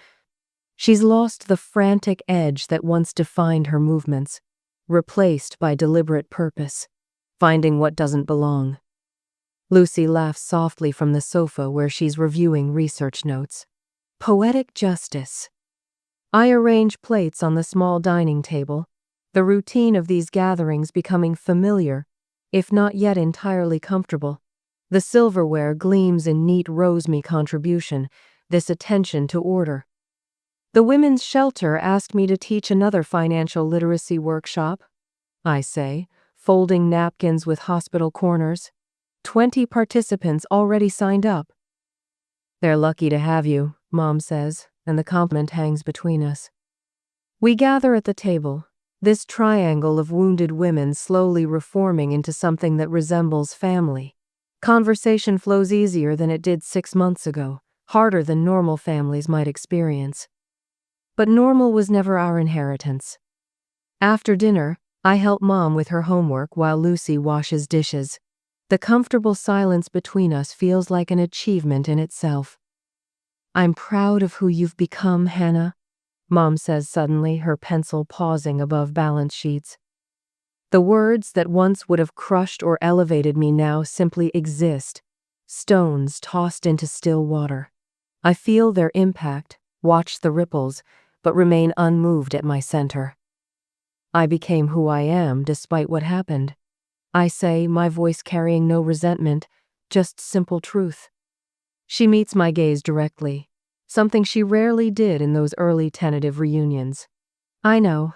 B: She's lost the frantic edge that once defined her movements, replaced by deliberate purpose, finding what doesn't belong. Lucy laughs softly from the sofa where she's reviewing research notes. Poetic justice. I arrange plates on the small dining table, the routine of these gatherings becoming familiar, if not yet entirely comfortable. The silverware gleams in neat rose-me contribution, this attention to order. The women's shelter asked me to teach another financial literacy workshop, I say, folding napkins with hospital corners. 20 participants already signed up. They're lucky to have you, Mom says, and the compliment hangs between us. We gather at the table, this triangle of wounded women slowly reforming into something that resembles family. Conversation flows easier than it did 6 months ago, harder than normal families might experience. But normal was never our inheritance. After dinner, I help Mom with her homework while Lucy washes dishes. The comfortable silence between us feels like an achievement in itself. I'm proud of who you've become, Hannah, Mom says suddenly, her pencil pausing above balance sheets. The words that once would have crushed or elevated me now simply exist, stones tossed into still water. I feel their impact, watch the ripples, but remain unmoved at my center. I became who I am despite what happened. I say, my voice carrying no resentment, just simple truth. She meets my gaze directly, something she rarely did in those early tentative reunions. I know.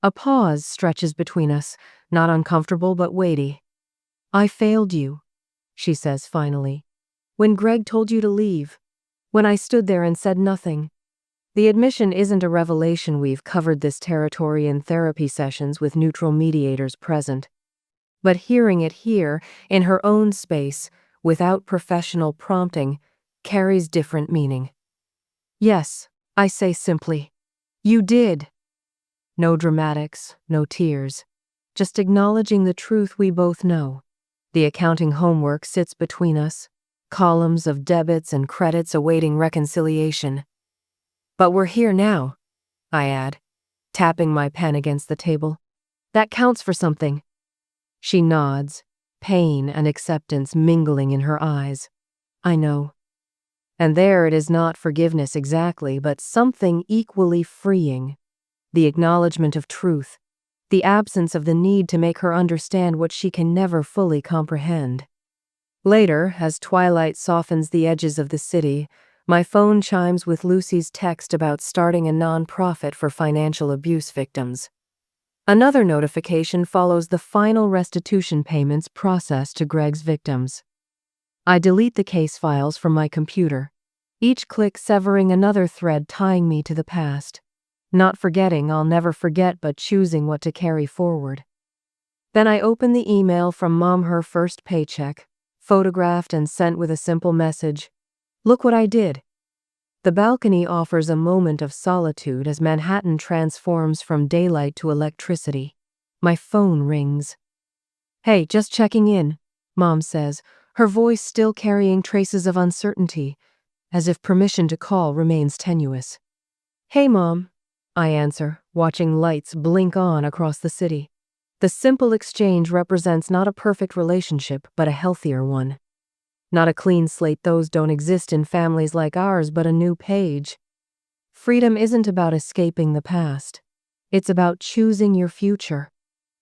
B: A pause stretches between us, not uncomfortable but weighty. I failed you, she says finally. When Greg told you to leave. When I stood there and said nothing. The admission isn't a revelation. We've covered this territory in therapy sessions with neutral mediators present. But hearing it here, in her own space, without professional prompting, carries different meaning. Yes, I say simply. You did. No dramatics, no tears. Just acknowledging the truth we both know. The accounting homework sits between us, columns of debits and credits awaiting reconciliation. But we're here now, I add, tapping my pen against the table. That counts for something. She nods, pain and acceptance mingling in her eyes. I know. And there it is not forgiveness exactly, but something equally freeing. The acknowledgement of truth, the absence of the need to make her understand what she can never fully comprehend. Later, as twilight softens the edges of the city, my phone chimes with Lucy's text about starting a nonprofit for financial abuse victims. Another notification follows the final restitution payments processed to Greg's victims. I delete the case files from my computer, each click severing another thread tying me to the past. Not forgetting I'll never forget, but choosing what to carry forward. Then I open the email from Mom, her first paycheck, photographed and sent with a simple message. Look what I did. The balcony offers a moment of solitude as Manhattan transforms from daylight to electricity. My phone rings. Hey, just checking in, Mom says, her voice still carrying traces of uncertainty, as if permission to call remains tenuous. Hey, Mom, I answer, watching lights blink on across the city. The simple exchange represents not a perfect relationship, but a healthier one. Not a clean slate, those don't exist in families like ours, but a new page. Freedom isn't about escaping the past. It's about choosing your future.